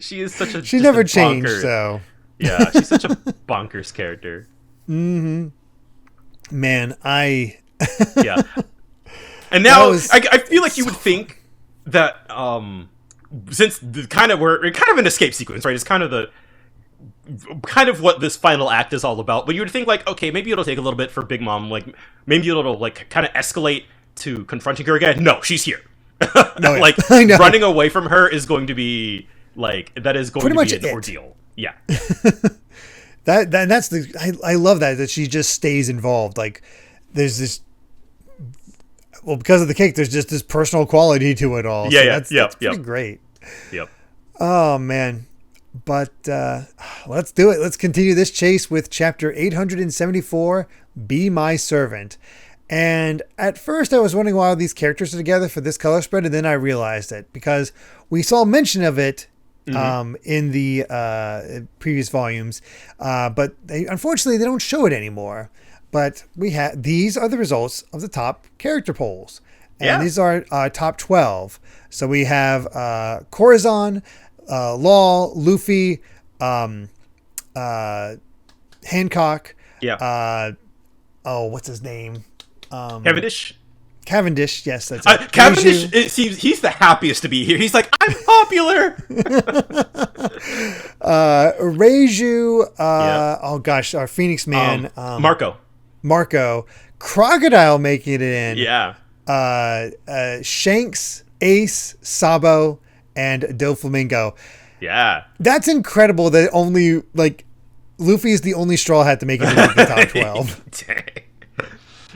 she is such a she never changed. So yeah, she's such a bonkers character. Mm-hmm. Man, yeah. And now I feel like you would think that since we're kind of an escape sequence, right? It's kind of what this final act is all about. But you would think like, okay, maybe it'll take a little bit for Big Mom, like maybe it'll like kind of escalate to confronting her again. No, she's here. Like running away from her is going to be like that is going pretty to be an ordeal. Yeah. That's I love that she just stays involved. Like there's this. Well, because of the cake, there's just this personal quality to it all. Yeah, so that's pretty great. Yep. Oh, man. But let's do it. Let's continue this chase with chapter 874, Be My Servant. And at first I was wondering why all these characters are together for this color spread, and then I realized it because we saw mention of it in the previous volumes, but unfortunately they don't show it anymore. But these are the results of the top character polls. And these are top 12. So we have Corazon, Law, Luffy, Hancock. Yeah. What's his name? Cavendish. Cavendish, yes, that's it. Cavendish, it seems he's the happiest to be here. He's like, I'm popular. Reiju, oh gosh, our Phoenix Man. Marco. Crocodile making it in. Yeah. Shanks, Ace, Sabo, and Doflamingo. Yeah. That's incredible that only, like, Luffy is the only Straw Hat to make it into the top 12. Dang.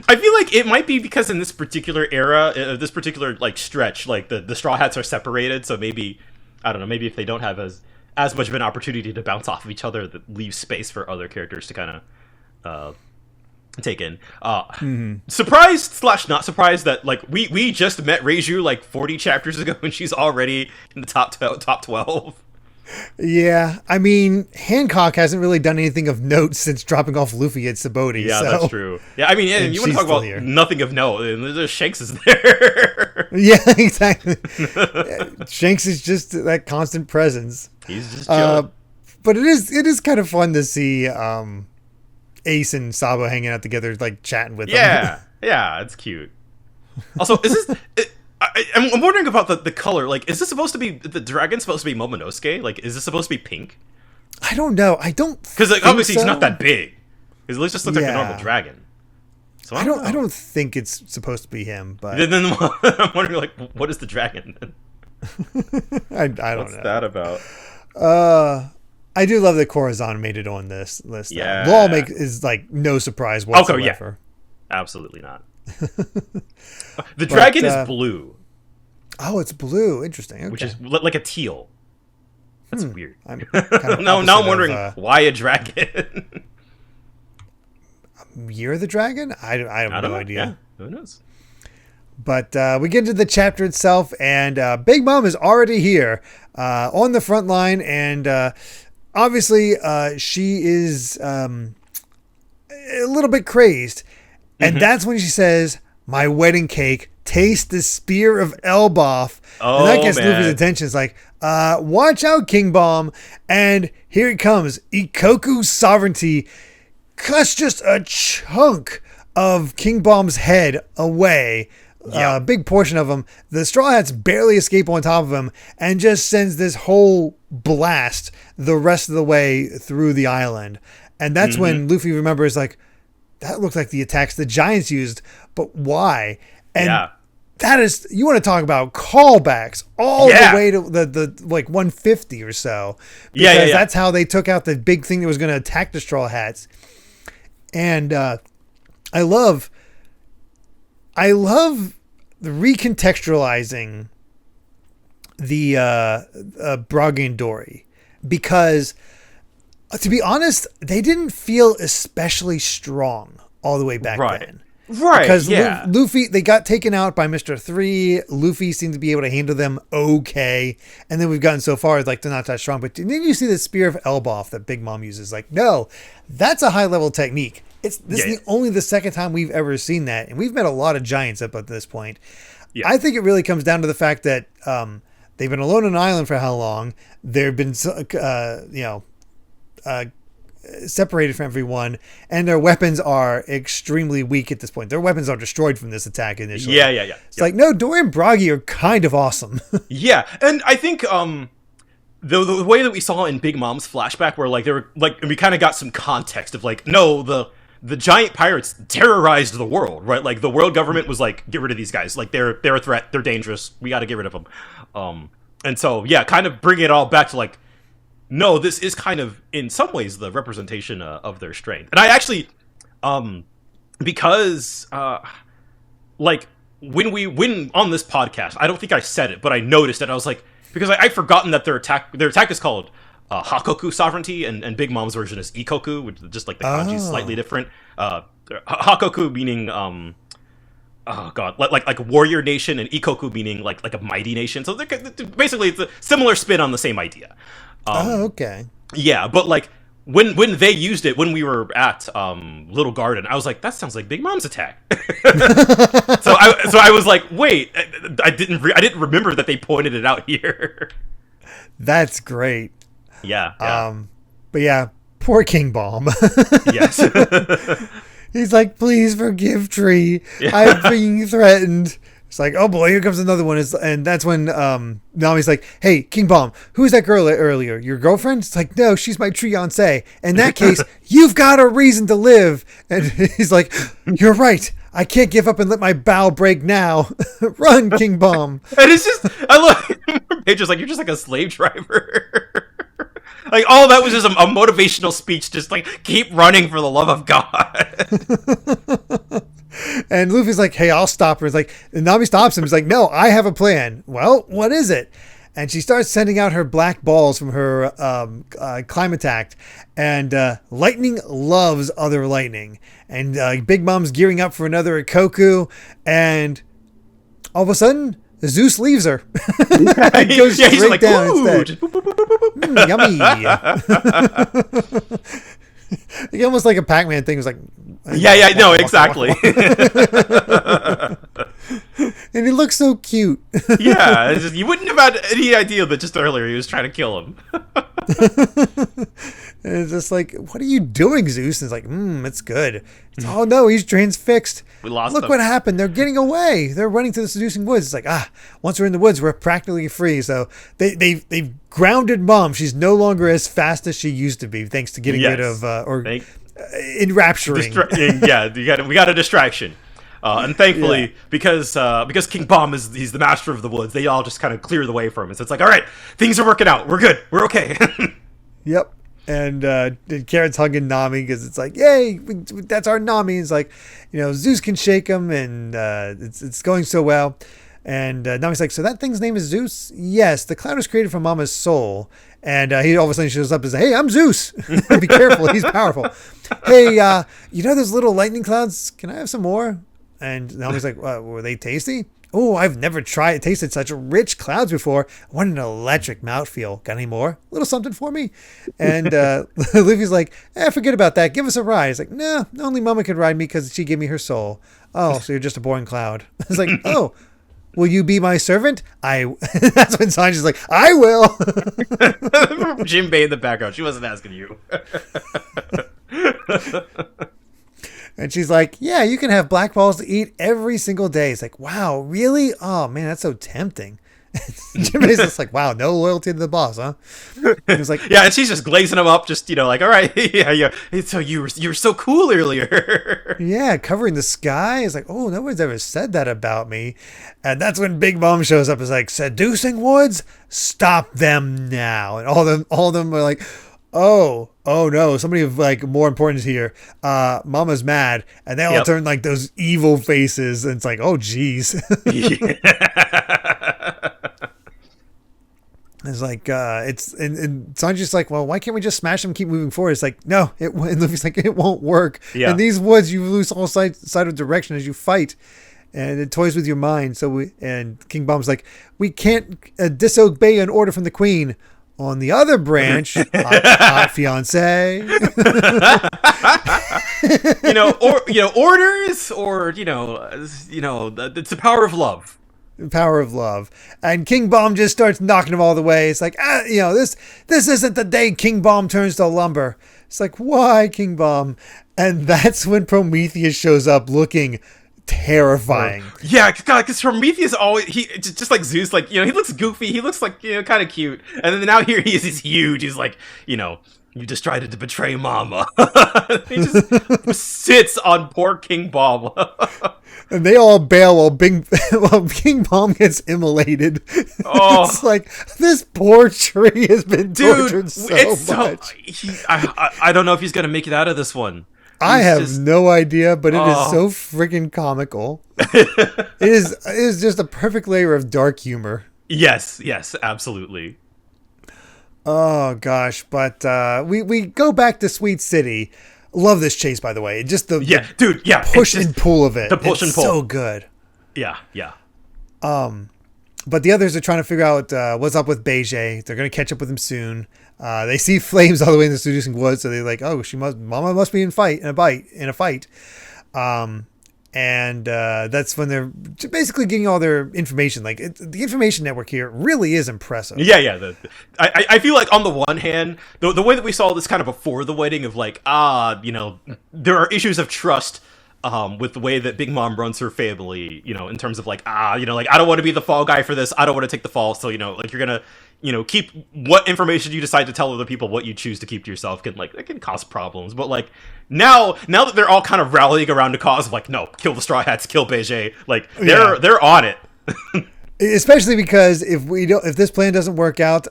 I feel like it might be because in this particular era, this particular like stretch, like the Straw Hats are separated, so maybe, I don't know, maybe if they don't have as much of an opportunity to bounce off of each other, that leaves space for other characters to kind of take in. Surprised / not surprised that like we just met Reiju like 40 chapters ago and she's already in the top 12. Yeah, I mean, Hancock hasn't really done anything of note since dropping off Luffy at Sabaody. Yeah, so. That's true. Yeah, I mean, and you want to talk about here. Nothing of note. There's Shanks is there. Yeah, exactly. Shanks is just that constant presence. He's just chilling. But it is kind of fun to see Ace and Sabo hanging out together, like chatting with them. Yeah, it's cute. Also, is this... I'm wondering about the color. Like, is this supposed to be the dragon? Supposed to be Momonosuke? Like, is this supposed to be pink? I don't know. I don't because like, obviously he's not that big. It just looks like a normal dragon. So I don't think it's supposed to be him. But then I'm wondering like, what is the dragon? I don't know. What's that about? I do love that Corazon made it on this list. Yeah, Law is like no surprise whatsoever. Okay, yeah. Absolutely not. The dragon is blue. Oh, it's blue. Interesting. Okay. Which is like a teal. That's weird. I'm kind now I'm wondering why a dragon. Year of the Dragon? I have no idea. Yeah. Who knows? But we get into the chapter itself, and Big Mom is already here on the front line, and obviously she is a little bit crazed. And that's when she says, "My wedding cake, taste the spear of Elbaf." And that gets Luffy's attention. It's like, watch out, King Bomb. And here it comes. Ikoku's sovereignty cuts just a chunk of King Bomb's head away. A big portion of him. The Straw Hats barely escape on top of him and just sends this whole blast the rest of the way through the island. And that's when Luffy remembers, like, that looked like the attacks the Giants used, but why? And that is, you want to talk about callbacks all the way to the like 150 or so. Because that's how they took out the big thing that was going to attack the Straw Hats. And I love the recontextualizing the Bragi and Dory, because to be honest, they didn't feel especially strong all the way back then. Right. Because Luffy, they got taken out by Mr. 3. Luffy seemed to be able to handle them okay. And then we've gotten so far as like they're not that strong. But then you see the Spear of Elbaf that Big Mom uses. Like, no, that's a high level technique. This is only the second time we've ever seen that. And we've met a lot of giants up at this point. Yeah. I think it really comes down to the fact that they've been alone on an island for how long? They've been, separated from everyone, and their weapons are extremely weak at this point. Their weapons are destroyed from this attack initially. It's like, no, Dory and Bragi are kind of awesome. And I think the way that we saw in Big Mom's flashback, where like they were like, we kind of got some context of like, no, the giant pirates terrorized the world, right? Like the world government was like, get rid of these guys. Like they're a threat. They're dangerous. We got to get rid of them. And so kind of bring it all back to like, no, this is kind of, in some ways, the representation of their strength. And I actually, because, like, when on this podcast, I don't think I said it, but I noticed it. I was like, because I'd forgotten that their attack is called Hakoku Sovereignty, and Big Mom's version is Ikoku, which is just like the kanji is slightly different. Hakoku meaning, like warrior nation, and Ikoku meaning like a mighty nation. So basically, it's a similar spin on the same idea. Okay. Yeah, but like when they used it when we were at Little Garden, I was like, that sounds like Big Mom's attack. so I was like, wait, I didn't remember that they pointed it out here. That's great. Yeah. But yeah, poor King Bomb. Yes. He's like, please forgive Tree. I'm being threatened. It's like, oh boy, here comes another one. And that's when Nami's like, hey, King Bomb, who was that girl earlier? Your girlfriend? It's like, no, she's my fiancé. In that case, you've got a reason to live. And he's like, you're right. I can't give up and let my bow break now. Run, King Bomb. And it's just, I love Paige like, you're just like a slave driver. Like, all that was just a motivational speech. Just like, keep running for the love of God. And Luffy's like, hey, I'll stop her. It's like, and Nami stops him. He's like, no, I have a plan. Well, what is it? And she starts sending out her black balls from her climate attack. And lightning loves other lightning. And Big Mom's gearing up for another Ikoku. And all of a sudden, Zeus leaves her. And goes straight like, down instead. Yummy. Like, almost like a Pac-Man thing. It was like, no, exactly. And he looks so cute. Yeah, it's just, you wouldn't have had any idea that just earlier he was trying to kill him. And it's just like, what are you doing, Zeus? And it's like, it's good. It's, oh no, he's transfixed. We lost Look them. what happened. They're getting away. They're running to the seducing woods. It's like, once we're in the woods, we're practically free. So they've grounded Mom. She's no longer as fast as she used to be, thanks to getting rid of enrapturing. We got a distraction. And thankfully, because King Bomb he's the master of the woods, they all just kind of clear the way for him. So it's like, all right, things are working out. We're good. We're okay. Yep. And Karen's hugging Nami because it's like, yay, that's our Nami. It's like, Zeus can shake him, and it's going so well. And Nami's like, so that thing's name is Zeus? Yes, the cloud was created from Mama's soul. And he all of a sudden shows up and says, hey, I'm Zeus. Be careful, he's powerful. Hey, those little lightning clouds? Can I have some more? And Nami's like, were they tasty? Oh, I've never tasted such rich clouds before. What an electric mouthfeel. Got any more? A little something for me? And Luffy's like, forget about that. Give us a ride. He's like, no, only Mama could ride me because she gave me her soul. Oh, so you're just a boring cloud. It's like, oh, will you be my servant? That's when Sanji's like, I will. Jinbei in the background. She wasn't asking you. And she's like, yeah, you can have black balls to eat every single day. It's like, wow, really? Oh, man, that's so tempting. Jinbei's just like, wow, no loyalty to the boss, huh? And he's like, yeah, and she's just glazing him up, just like, all right, yeah. So you were so cool earlier. yeah, covering the sky. It's like, oh, no one's ever said that about me. And that's when Big Mom shows up. Is like, seducing woods, stop them now. And all of them are like, oh no, somebody of like more importance here. Mama's mad, and they all turn like those evil faces. And it's like, oh geez. It's like and Sanji's like, well, why can't we just smash them, keep moving forward? It's like, no, and Luffy's like, it won't work. In these woods, you lose all sight of direction as you fight, and it toys with your mind. And King Bomb's like, we can't disobey an order from the queen. On the other branch, hot fiance. Orders, or it's the power of love. Power of love. And King Bomb just starts knocking them all the way. It's like, this isn't the day King Bomb turns to lumber. It's like, why, King Bomb? And that's when Prometheus shows up looking terrifying. Yeah, because Prometheus always, he just like Zeus, like, he looks goofy, he looks like, kind of cute. And then now here he is, he's huge. He's like, you just tried to betray Mama. He just sits on poor King Bomb. And they all bail while King Bomb gets immolated. Oh. It's like, this poor tree has been tortured so much. I don't know if he's going to make it out of this one. I have no idea, but it is so freaking comical. It is just a perfect layer of dark humor. Yes, absolutely. Oh gosh, but we go back to Sweet City. Love this chase, by the way. Just the push and pull of it. The push and pull, so good. Yeah. But the others are trying to figure out what's up with Beige. They're gonna catch up with him soon. They see flames all the way in the seducing woods, so they're like, "Oh, Mama must be in a fight." And that's when they're basically getting all their information. Like the information network here really is impressive. Yeah. I feel like on the one hand, the way that we saw this kind of before the wedding of like, there are issues of trust with the way that Big Mom runs her family, in terms of like, I don't want to be the fall guy for this. I don't want to take the fall. So, like you're going to, keep what information you decide to tell other people, what you choose to keep to yourself it can cause problems. But like now that they're all kind of rallying around the cause of like, no, kill the Straw Hats, kill Beige. Like they're on it. Especially because if this plan doesn't work out,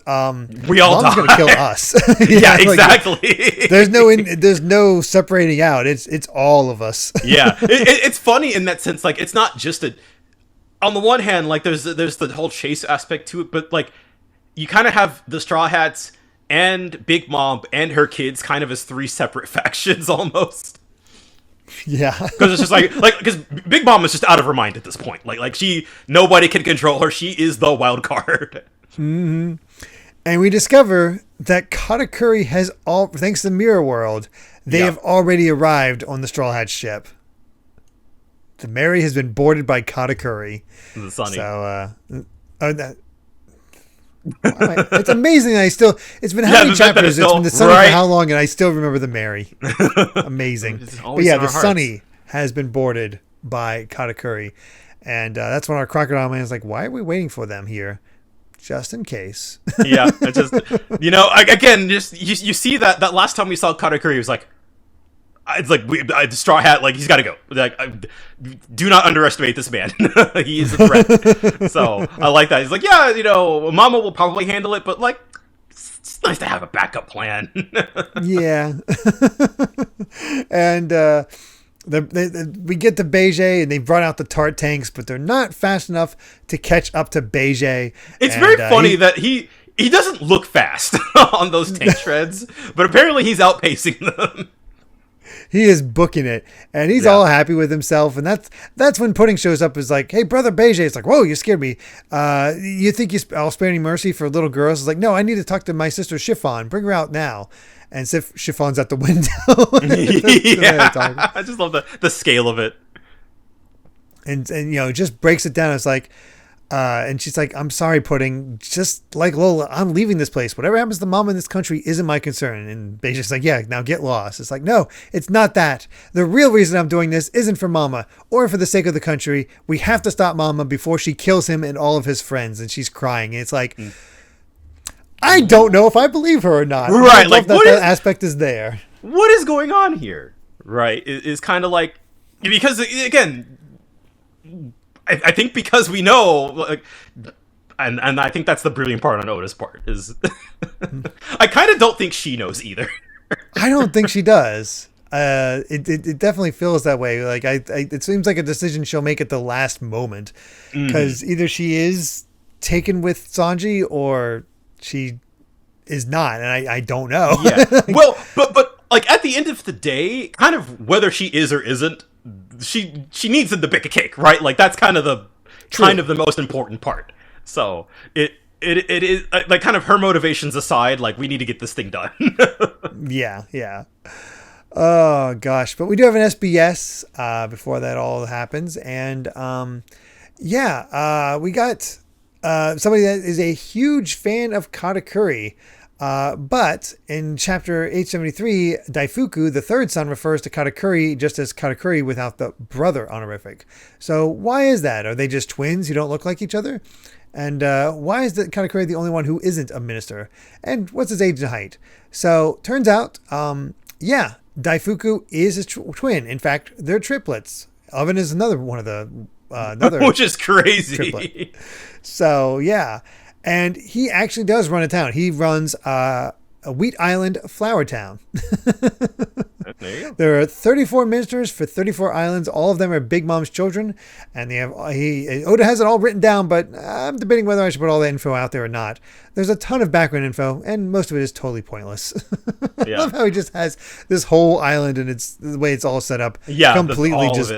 we all Mom's going to kill us. Yeah, exactly. There's no separating out. It's all of us. Yeah, it's funny in that sense. Like it's not just on the one hand, like there's the whole chase aspect to it, but like you kind of have the Straw Hats and Big Mom and her kids kind of as three separate factions almost. Yeah, because it's just like because Big Mom is just out of her mind at this point. Like nobody can control her. She is the wild card. Mm-hmm. And we discover that Katakuri has thanks to Mirror World, they have already arrived on the Straw Hat ship. The Mary has been boarded by Katakuri. The Sunny. So, it's amazing that it's been how many chapters, it's been the Sunny for how long, and I still remember the Mary. Amazing. But yeah, the Sunny has been boarded by Katakuri, and that's when our Crocodile Man is like, why are we waiting for them here? Just in case. Yeah, it's just, again, just you see that last time we saw Katakuri, he was like, it's like the Straw Hat, like he's got to go. Like, do not underestimate this man. He is a threat. So I like that. He's like, yeah, Mama will probably handle it, but like, it's nice to have a backup plan. Yeah. And we get to Beige, and they brought out the Tart tanks, but they're not fast enough to catch up to Beige. It's very funny that he doesn't look fast on those tank treads, but apparently he's outpacing them. He is booking it, and he's all happy with himself. And that's when Pudding shows up. Is like, hey, brother Beige. It's like, whoa, you scared me. You think I'll spare any mercy for little girls? It's like, no, I need to talk to my sister Chiffon. Bring her out now. And Chiffon's at the window. Yeah, I just love the scale of it. And just breaks it down. It's like, And she's like, I'm sorry, Pudding. Just like Lola, I'm leaving this place. Whatever happens to Mama in this country isn't my concern. And Beiji's like, yeah, now get lost. It's like, no, it's not that. The real reason I'm doing this isn't for Mama or for the sake of the country. We have to stop Mama before she kills him and all of his friends. And she's crying. And it's like, I don't know if I believe her or not. Right. Like, that aspect is there. What is going on here? Right. Is kind of like, because again, I think because we know, like, and I think that's the brilliant part on Oda's part is, I kind of don't think she knows either. I don't think she does. It definitely feels that way. Like it seems like a decision she'll make at the last moment, because either she is taken with Sanji or she is not, and I don't know. Yeah. Well, but like at the end of the day, kind of whether she is or isn't, she needs him to bake a cake, right? Like that's kind of the most important part. So it is like kind of her motivations aside, like we need to get this thing done. Yeah. Oh gosh, but we do have an SBS before that all happens, and we got somebody that is a huge fan of Katakuri. But in chapter 873, Daifuku, the third son, refers to Katakuri just as Katakuri without the brother honorific. So why is that? Are they just twins who don't look like each other? And why is Katakuri the only one who isn't a minister? And what's his age and height? So turns out, Daifuku is his twin. In fact, they're triplets. Oven is another one of the which is crazy. Triplet. So yeah. And he actually does run a town. He runs a Wheat Island flour town. There you go. There are 34 ministers for 34 islands. All of them are Big Mom's children. And Oda has it all written down, but I'm debating whether I should put all that info out there or not. There's a ton of background info, and most of it is totally pointless. I love how he just has this whole island and the way it's all set up. Yeah, completely just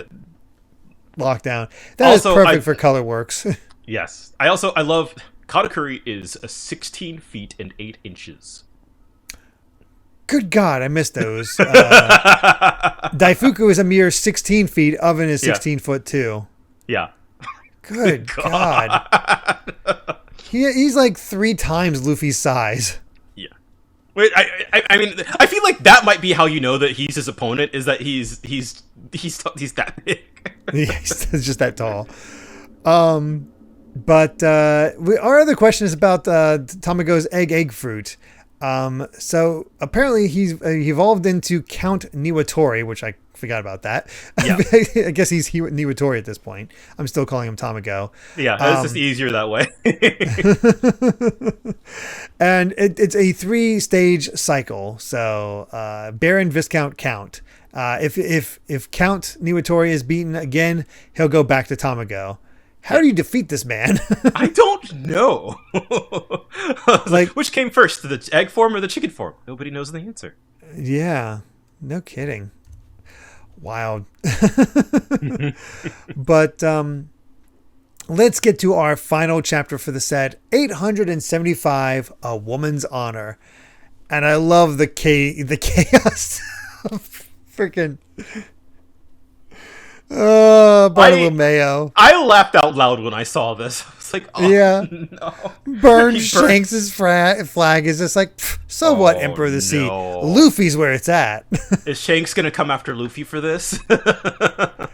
locked down. That also, is perfect for color works. Yes. I love... Katakuri is 16 feet and 8 inches. Good God, I missed those. Daifuku is a mere 16 feet. Oven is 16 foot too. Yeah. Good God. He's like 3 times Luffy's size. Yeah. Wait, I mean, I feel like that might be how you know that he's his opponent, is that he's that big. He's just that tall. But our other question is about Tamago's egg fruit. So apparently he evolved into Count Niwatori, which I forgot about that. Yeah. I guess he's Niwatori at this point. I'm still calling him Tamago. Yeah, it's just easier that way. And it's a 3-stage cycle. So Baron, Viscount, Count. If Count Niwatori is beaten again, he'll go back to Tamago. How do you defeat this man? I don't know. Like, which came first, the egg form or the chicken form? Nobody knows the answer. Yeah, no kidding. Wild. But let's get to our final chapter for the set, 875, A Woman's Honor. And I love the chaos of freaking... Bartolomeo. I laughed out loud when I saw this. I was like, oh, yeah. No. Burns Shanks' flag is just like, so what, Emperor of the Sea? Luffy's where it's at. Is Shanks going to come after Luffy for this? That's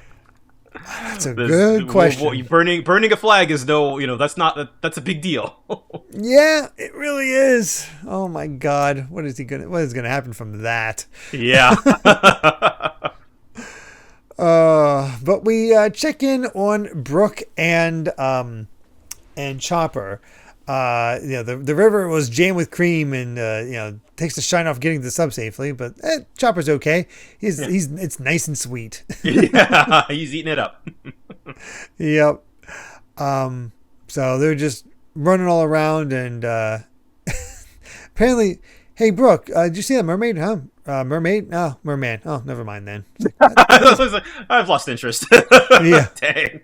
a good question. Burning a flag is that's a big deal. Yeah, it really is. Oh my God. What is going to happen from that? Yeah. But we check in on Brook and Chopper. The river was jammed with cream, and takes the shine off getting to the sub safely. But Chopper's okay. It's nice and sweet. Yeah, he's eating it up. Yep. So they're just running all around, and apparently, hey Brook, did you see that mermaid? Huh? Mermaid? Oh, merman. Oh, never mind then. I've lost interest. Yeah. Dang.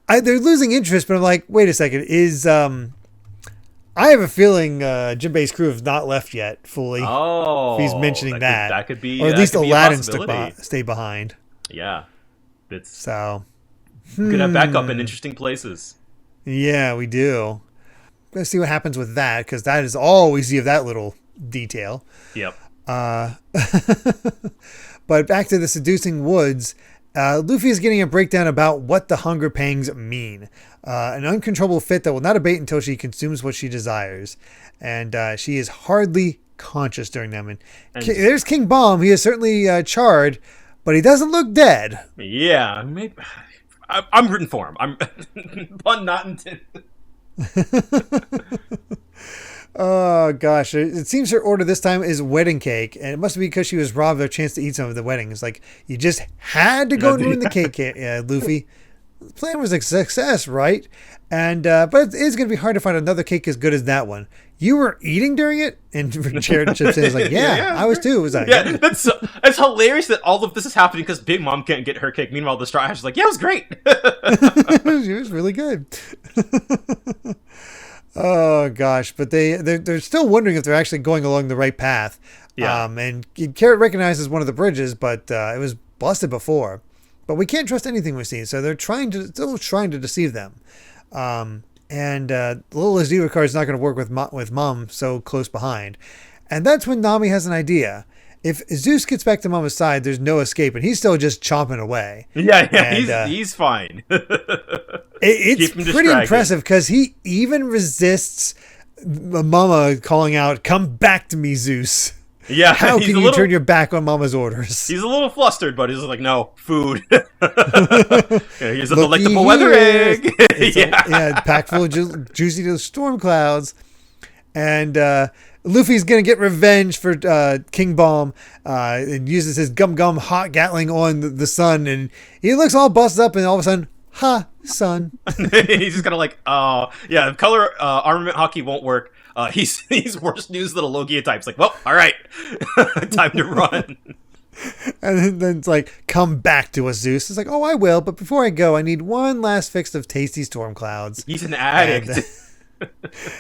They're losing interest, but I'm like, wait a second. I have a feeling Jinbei's crew have not left yet fully. Oh. If he's mentioning that. That could be. Or at least Aladdin stay behind. Yeah. So. Could have backup in interesting places. Yeah, we do. Let's see what happens with that, because that is all we see of that little detail. Yep. But back to the seducing woods. Luffy is getting a breakdown about what the hunger pangs mean. An uncontrollable fit that will not abate until she consumes what she desires. And she is hardly conscious during them. And there's King Bomb. He is certainly charred, but he doesn't look dead. Yeah, maybe. I'm rooting for him. I'm pun not intended. Oh gosh, it seems her order this time is wedding cake, and it must be because she was robbed of a chance to eat some of the wedding. It's like, you just had to go and ruin the cake, Luffy. The plan was a success, right? And but it is going to be hard to find another cake as good as that one. You were eating during it? And Jared chips in, is like, yeah, I was too. It was like, yeah, it's hilarious that all of this is happening because Big Mom can't get her cake. Meanwhile, the Straw Hat is like, yeah, it was great. It was really good. Oh gosh, but they're still wondering if they're actually going along the right path. Yeah. And Carrot recognizes one of the bridges, but it was busted before. But we can't trust anything we see, so they're still trying to deceive them. And little Azura card is not going to work with Mom so close behind. And that's when Nami has an idea. If Zeus gets back to Mama's side, there's no escape, and he's still just chomping away. Yeah, and, he's fine. It's pretty impressive because he even resists Mama calling out, "Come back to me, Zeus." Yeah, how can you turn your back on Mama's orders? He's a little flustered, but he's like, "No, food." Here's a delectable weather egg. Yeah, packed full of juicy storm clouds, and Luffy's gonna get revenge for King Bomb and uses his gum hot Gatling on the sun, and he looks all busted up, and all of a sudden, ha, son. He's just kind of like, yeah, color armament hockey won't work. He's worse news than a Logia type. It's like, well, all right, time to run. And then it's like, come back to us, Zeus. It's like, oh, I will, but before I go, I need one last fix of tasty storm clouds. He's an addict. And,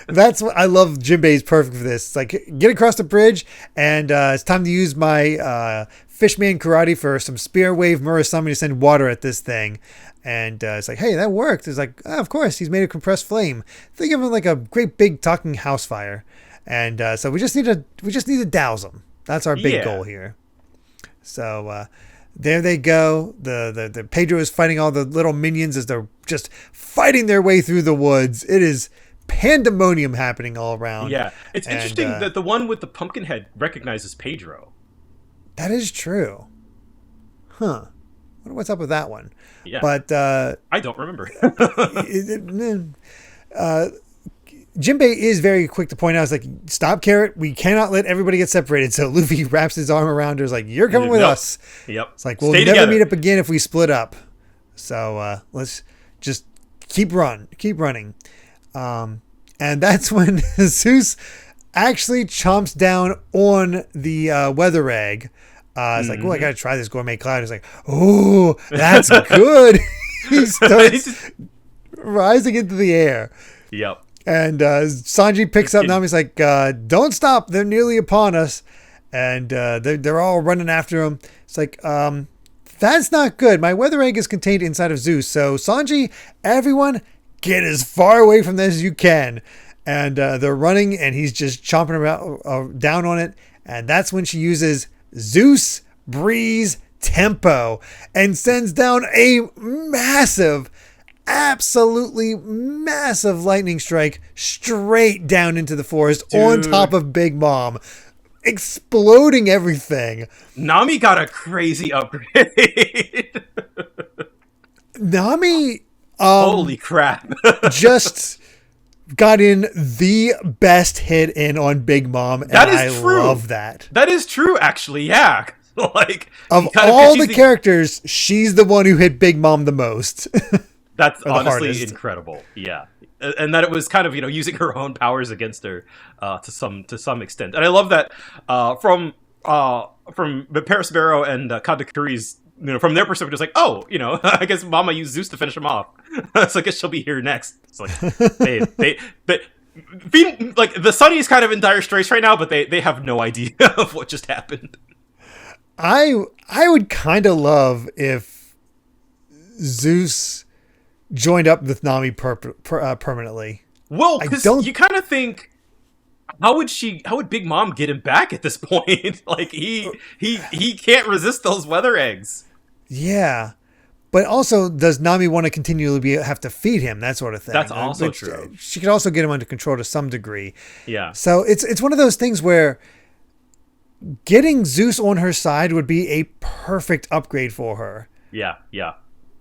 that's what I love. Jinbei's perfect for this. It's like, get across the bridge, and it's time to use my Fishman karate for some spear wave Murasame to send water at this thing. And it's like, hey, that worked. It's like, of course, he's made a compressed flame. Think of him like a great big talking house fire. And so we just need to douse him. That's our big goal here. So there they go. The Pedro is fighting all the little minions as they're just fighting their way through the woods. It is pandemonium happening all around. Yeah, it's interesting that the one with the pumpkin head recognizes Pedro. That is true. Huh. I wonder what's up with that one. Yeah. But I don't remember. Jinbei is very quick to point out, it's like, stop, Carrot. We cannot let everybody get separated. So Luffy wraps his arm around her. It's like, you're coming with us. Yep. It's like, we'll never meet up again if we split up. So let's just keep running. And that's when Zeus actually chomps down on the weather egg. It's like, oh, I gotta try this gourmet cloud. It's like, oh, that's good. He starts rising into the air. Yep. And Sanji picks up Nami. He's like, don't stop. They're nearly upon us. And they're all running after him. It's like, that's not good. My weather egg is contained inside of Zeus. So Sanji, everyone, get as far away from this as you can. And they're running, and he's just chomping around down on it. And that's when she uses Zeus Breeze Tempo and sends down a massive, absolutely massive lightning strike straight down into the forest. Dude. On top of Big Mom, exploding everything. Nami got a crazy upgrade. Nami, holy crap. just got in the best hit in on Big Mom, and I love that. That is true, actually. Yeah, like of all the characters, she's the one who hit Big Mom the most. That's honestly incredible. Yeah, and that it was kind of using her own powers against her to some extent, and I love that from Paris Barrow and Kadakuri's. From their perspective, it's like, oh, I guess Mama used Zeus to finish him off. So I guess she'll be here next. It's like, like the Sunny's kind of in dire straits right now, but they have no idea of what just happened. I would kind of love if Zeus joined up with Nami permanently. Well, because you kind of think, how would Big Mom get him back at this point? Like he can't resist those weather eggs. Yeah. But also, does Nami want to continually have to feed him? That sort of thing. That's also true. She could also get him under control to some degree. Yeah. So it's one of those things where getting Zeus on her side would be a perfect upgrade for her. Yeah, yeah.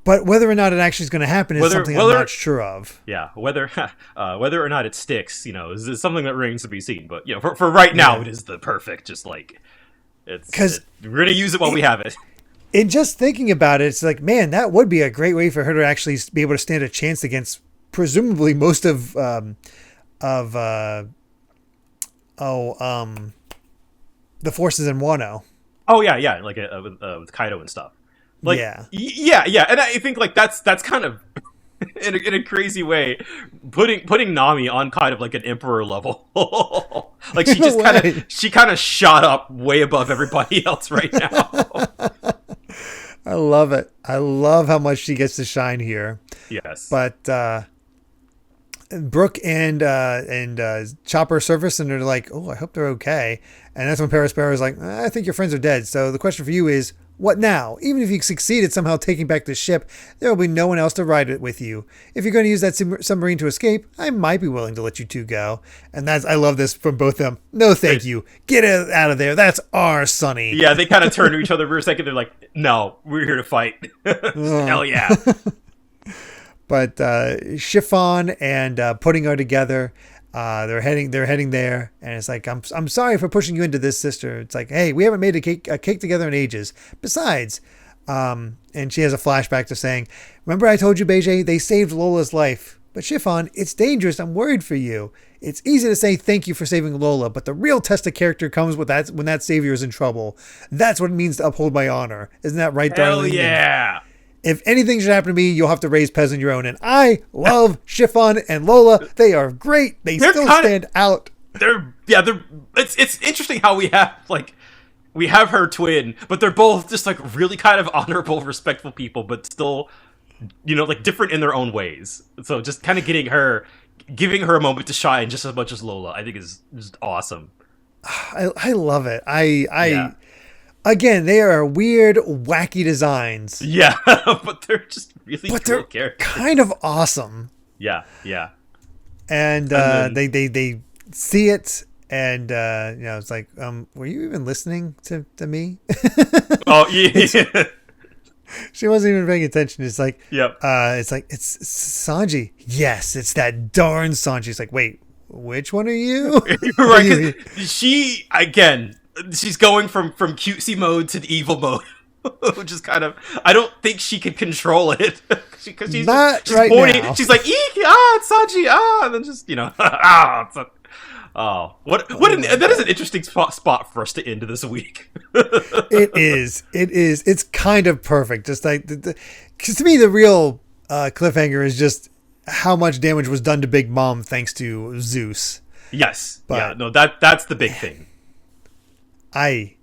But whether or not it actually is going to happen is something I'm not sure of. Yeah, whether or not it sticks, is something that remains to be seen. But for right now, it is the perfect. Just like we're gonna use it while we have it. In just thinking about it, it's like, man, that would be a great way for her to actually be able to stand a chance against presumably most of the forces in Wano. Oh yeah, like with Kaido and stuff. Like, yeah, and I think like that's kind of in a crazy way putting Nami on kind of like an emperor level. Like she kind of shot up way above everybody else right now. I love it. I love how much she gets to shine here. Yes. But Brooke and Chopper surface and they're like, oh, I hope they're okay. And that's when Perospero is like, I think your friends are dead. So the question for you is, what now? Even if you succeed at somehow taking back the ship, there will be no one else to ride it with you. If you're going to use that submarine to escape, I might be willing to let you two go. And I love this from both of them. No, thank you. Get out of there. That's our Sonny. Yeah, they kind of turn to each other for a second. They're like, no, we're here to fight. Hell yeah. But Chiffon and putting her together, they're heading there, and it's like, I'm sorry for pushing you into this, sister. It's like, hey, we haven't made a cake together in ages. Besides, and she has a flashback to saying, remember I told you, Beige, they saved Lola's life. But Chiffon, it's dangerous. I'm worried for you. It's easy to say thank you for saving Lola, but the real test of character comes with that when that savior is in trouble. That's what it means to uphold my honor. Isn't that right, darling? Hell yeah. If anything should happen to me, you'll have to raise Pez on your own. And I love Chiffon and Lola. They are great. They're still stand out. It's interesting how we have her twin, but they're both just like really kind of honorable, respectful people, but still, like different in their own ways. So just kind of giving her a moment to shine just as much as Lola, I think is just awesome. I love it. Again, they are weird, wacky designs. Yeah, but they're just really cool characters. Kind of awesome. Yeah, yeah. And then, they see it, and it's like, were you even listening to me? Oh yeah. She wasn't even paying attention. It's like, yep. It's like, it's Sanji. Yes, it's that darn Sanji. It's like, wait, which one are you? Right. She's going from cutesy mode to the evil mode, which is kind of, I don't think she can control it because she's pointing. Now. She's like, eek, it's Sanji, and then just that is an interesting spot for us to end this week. It is. It's kind of perfect. Just like because to me the real cliffhanger is just how much damage was done to Big Mom thanks to Zeus. Yes. But, yeah. No. That's the big thing. Man,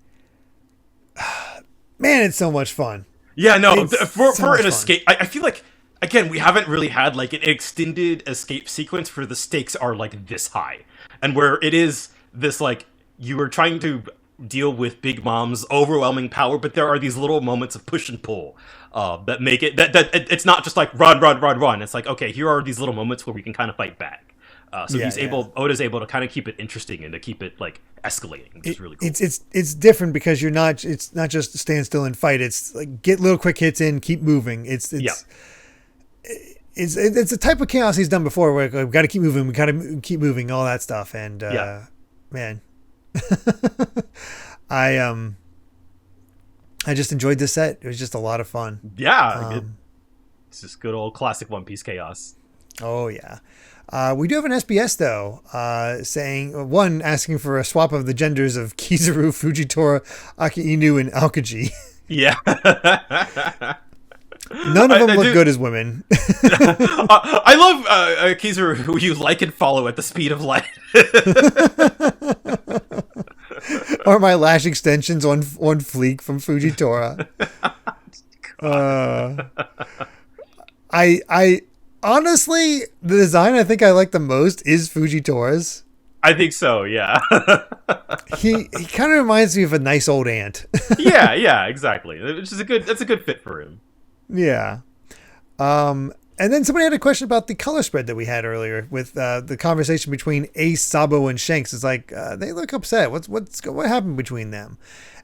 it's so much fun. Yeah, no, for an escape, I feel like, again, we haven't really had like an extended escape sequence where the stakes are like this high, and where it is this like you are trying to deal with Big Mom's overwhelming power, but there are these little moments of push and pull that make it that it's not just like run. It's like, okay, here are these little moments where we can kind of fight back. Oda's able to kind of keep it interesting and to keep it like escalating, which is really cool. It's different because it's not just stand still and fight. It's like get little quick hits in, keep moving. It's a type of chaos he's done before where we've got to keep moving, all that stuff. And man, I just enjoyed this set. It was just a lot of fun. Yeah, it's just good old classic One Piece chaos. Oh yeah. We do have an SBS though, asking for a swap of the genders of Kizaru, Fujitora, Aki Inu, and Aokiji. Yeah. None of them look good as women. I love Kizaru, who you like and follow at the speed of light. Or my lash extensions on fleek from Fujitora. Honestly, the design I think I like the most is Fujitora's. I think so, yeah. He kind of reminds me of a nice old aunt. yeah, exactly. Which is that's a good fit for him. Yeah. And then somebody had a question about the color spread that we had earlier with the conversation between Ace, Sabo, and Shanks. It's like they look upset. What happened between them?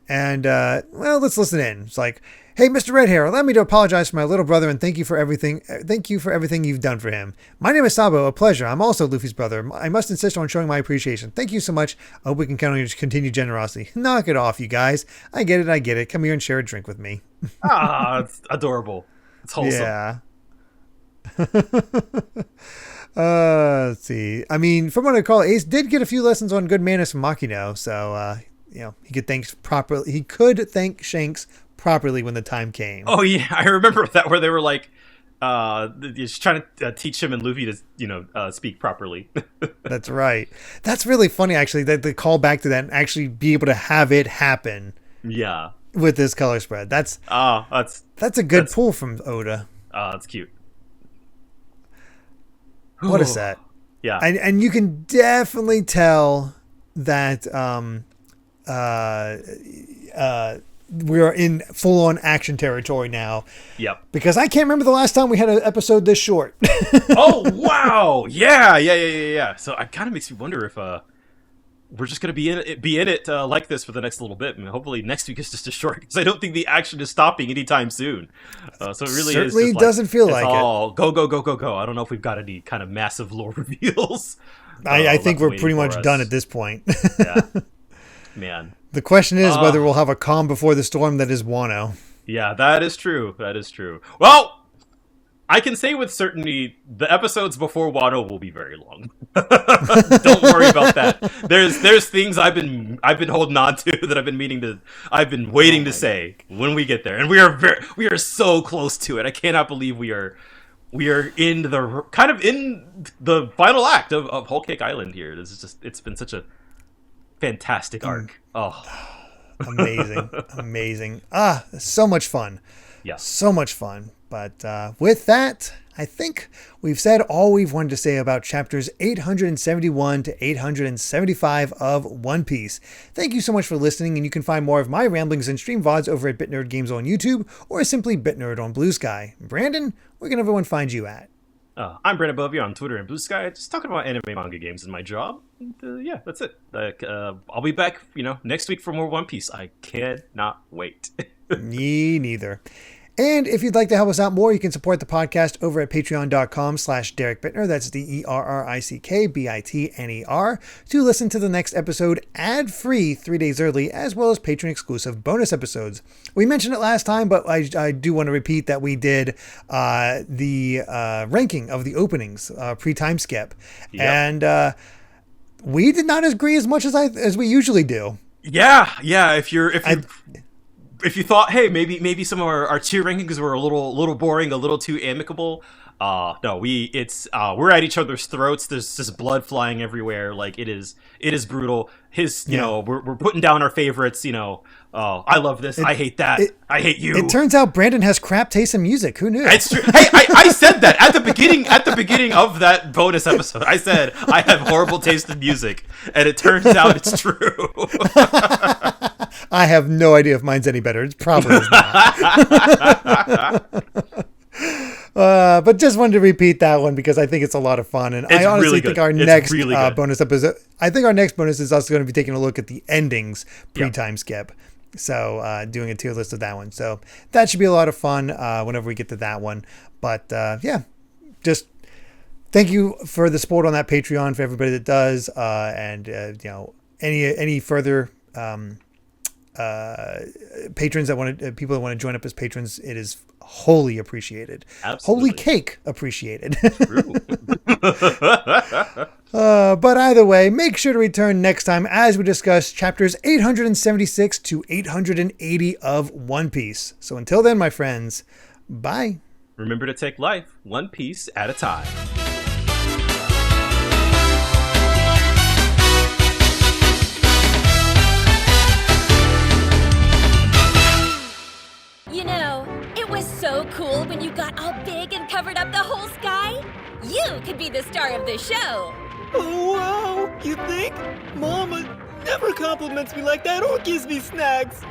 And well, let's listen in. It's like, hey, Mr. Redhair, allow me to apologize for my little brother and thank you for everything. Thank you for everything you've done for him. My name is Sabo, a pleasure. I'm also Luffy's brother. I must insist on showing my appreciation. Thank you so much. I hope we can count on your continued generosity. Knock it off, you guys. I get it. Come here and share a drink with me. It's adorable. It's wholesome. Yeah. Let's see. I mean, from what I recall, Ace did get a few lessons on good manners from Makino, so he could thank Shanks properly when the time came. Oh yeah, I remember that where they were like, just trying to teach him and Luffy to speak properly. That's right. That's really funny, actually. That they call back to that and actually be able to have it happen. Yeah. With this color spread, that's a good pull from Oda. That's cute. What a set. Yeah. And you can definitely tell that we're in full-on action territory now. Yep. Because I can't remember the last time we had an episode this short. Oh, wow. Yeah. So it kind of makes me wonder if we're just going to be in it like this for the next little bit. I mean, hopefully next week is just a short, because I don't think the action is stopping anytime soon. So it really certainly is just doesn't feel like all go. I don't know if we've got any kind of massive lore reveals. I think we're pretty much done at this point. Yeah. Man. The question is whether we'll have a calm before the storm that is Wano. Yeah, that is true. Well, I can say with certainty the episodes before Wano will be very long. Don't worry about that. There's things I've been holding on to that I've been waiting to say when we get there, and we are so close to it. I cannot believe we are in the final act of Whole Cake Island here. It's been such a fantastic arc. Oh, amazing. So much fun. Yeah, so much fun. But with that, I think we've said all we've wanted to say about chapters 871 to 875 of One Piece. Thank you so much for listening, and you can find more of my ramblings and stream VODs over at BitNerd Games on YouTube, or simply BitNerd on BlueSky. Brandon, where can everyone find you at? I'm Brandon Bovia on Twitter and BlueSky, just talking about anime manga games in my job. And, yeah, that's it. I'll be back, next week for more One Piece. I cannot wait. Me neither. And if you'd like to help us out more, you can support the podcast over at patreon.com/Derrick Bittner. That's DERRICKBITNER to listen to the next episode ad-free 3 days early, as well as patron-exclusive bonus episodes. We mentioned it last time, but I do want to repeat that we did the ranking of the openings pre-time skip. Yep. And we did not agree as much as we usually do. Yeah. If you thought, hey, maybe some of our tier rankings were a little boring, a little too amicable, no, we're at each other's throats. There's just blood flying everywhere. Like it is brutal. We're putting down our favorites. I love this. I hate that. I hate you. It turns out Brandon has crap taste in music. Who knew? It's true. Hey, I said that at the beginning of that bonus episode. I said I have horrible taste in music, and it turns out it's true. I have no idea if mine's any better. It probably is not. But just wanted to repeat that one because I think it's a lot of fun, and I honestly think our next bonus episode. I think our next bonus is also going to be taking a look at the endings pre-time skip. So doing a tier list of that one. So that should be a lot of fun whenever we get to that one. But just thank you for the support on that Patreon for everybody that does, and any further patrons that people that want to join up as patrons, it is wholly appreciated. Absolutely. Holy cake appreciated. But either way, make sure to return next time as we discuss chapters 876 to 880 of One Piece. So until then, my friends, bye. Remember to take life one piece at a time. It was so cool when you got all big and covered up the whole sky. you could be the star of the show. Oh, wow! You think? Mama never compliments me like that or gives me snacks.